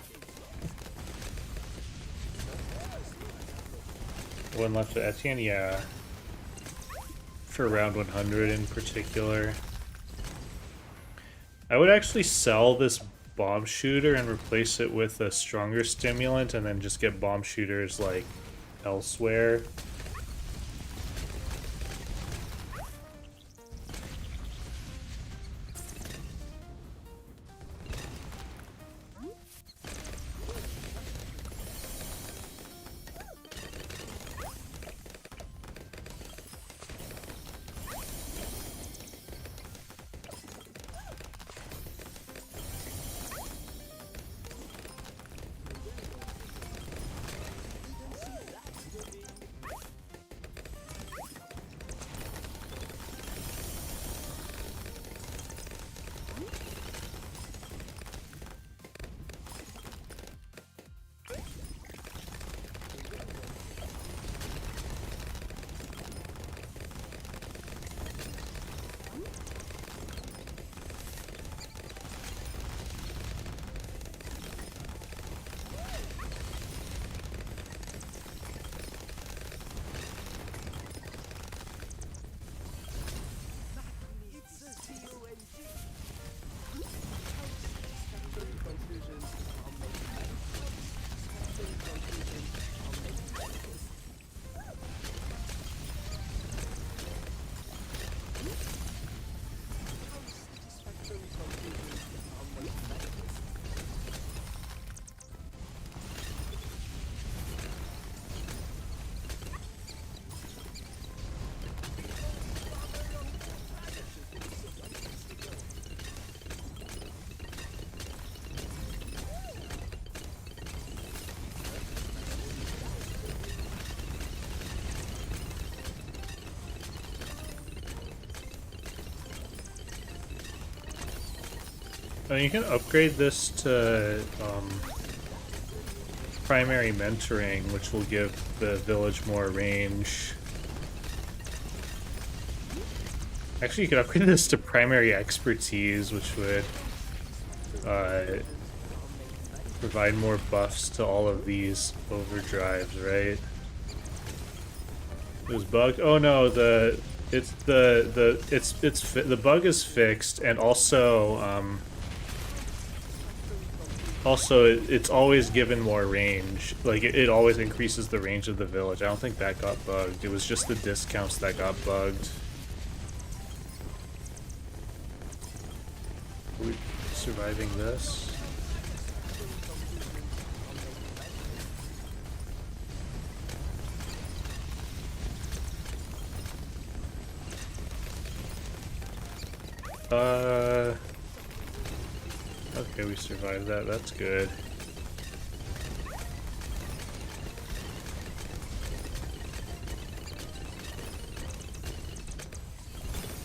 One left to Etienne, yeah. For round 100 in particular. I would actually sell this bomb shooter and replace it with a stronger stimulant and then just get bomb shooters like elsewhere. You can upgrade this to primary mentoring, which will give the village more range. Actually, you could upgrade this to primary expertise, which would provide more buffs to all of these overdrives, right? It was bugged. Oh no, the bug is fixed, and also it's always given more range. Like, it always increases the range of the village. I don't think that got bugged. It was just the discounts that got bugged. Are we surviving this? Okay, we survived that. That's good.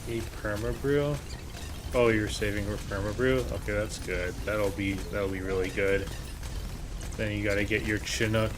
A permabrew? Oh, you're saving for permabrew? Okay, that's good. That'll be really good. Then you gotta get your Chinook.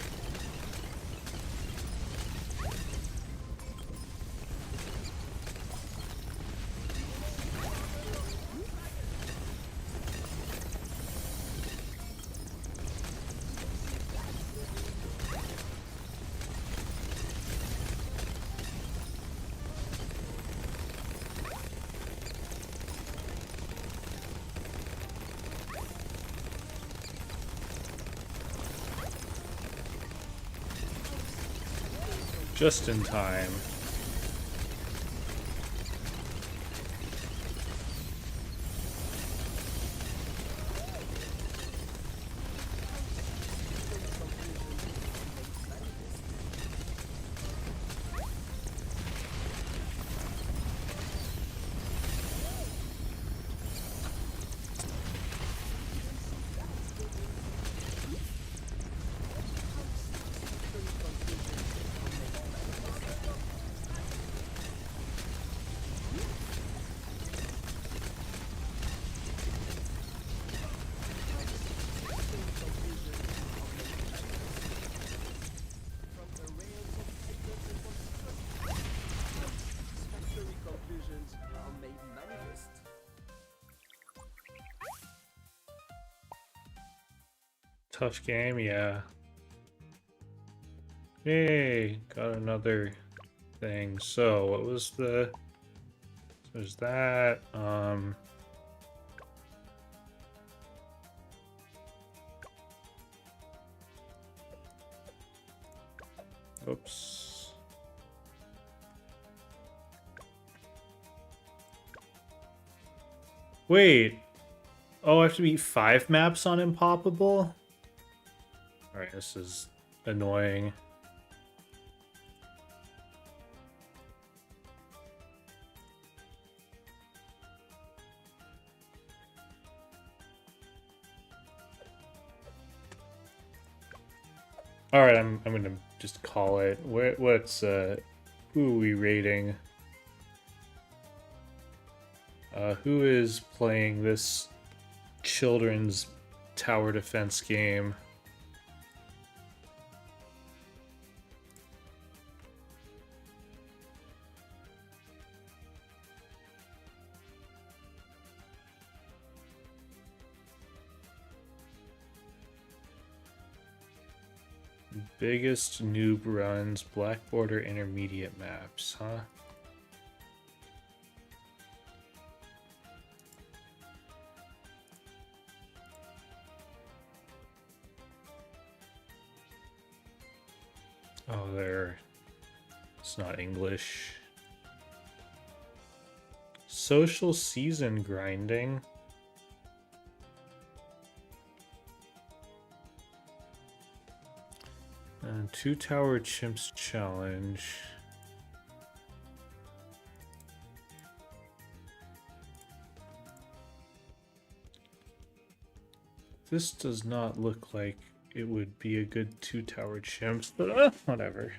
Just in time. Conclusions are made manifest. Tough game, yeah. Yay, got another thing. So what was the... There's that, oops. Wait. Oh, I have to beat 5 maps on Impoppable? Alright, this is annoying. Alright, I'm gonna just call it. What's who are we rating? Who is playing this children's tower defense game? Biggest noob runs, Black Border intermediate maps, huh? Oh, there. It's not English. Social season grinding. And 2 tower chimps challenge. This does not look like it would be a good 2 tower chimps, but whatever.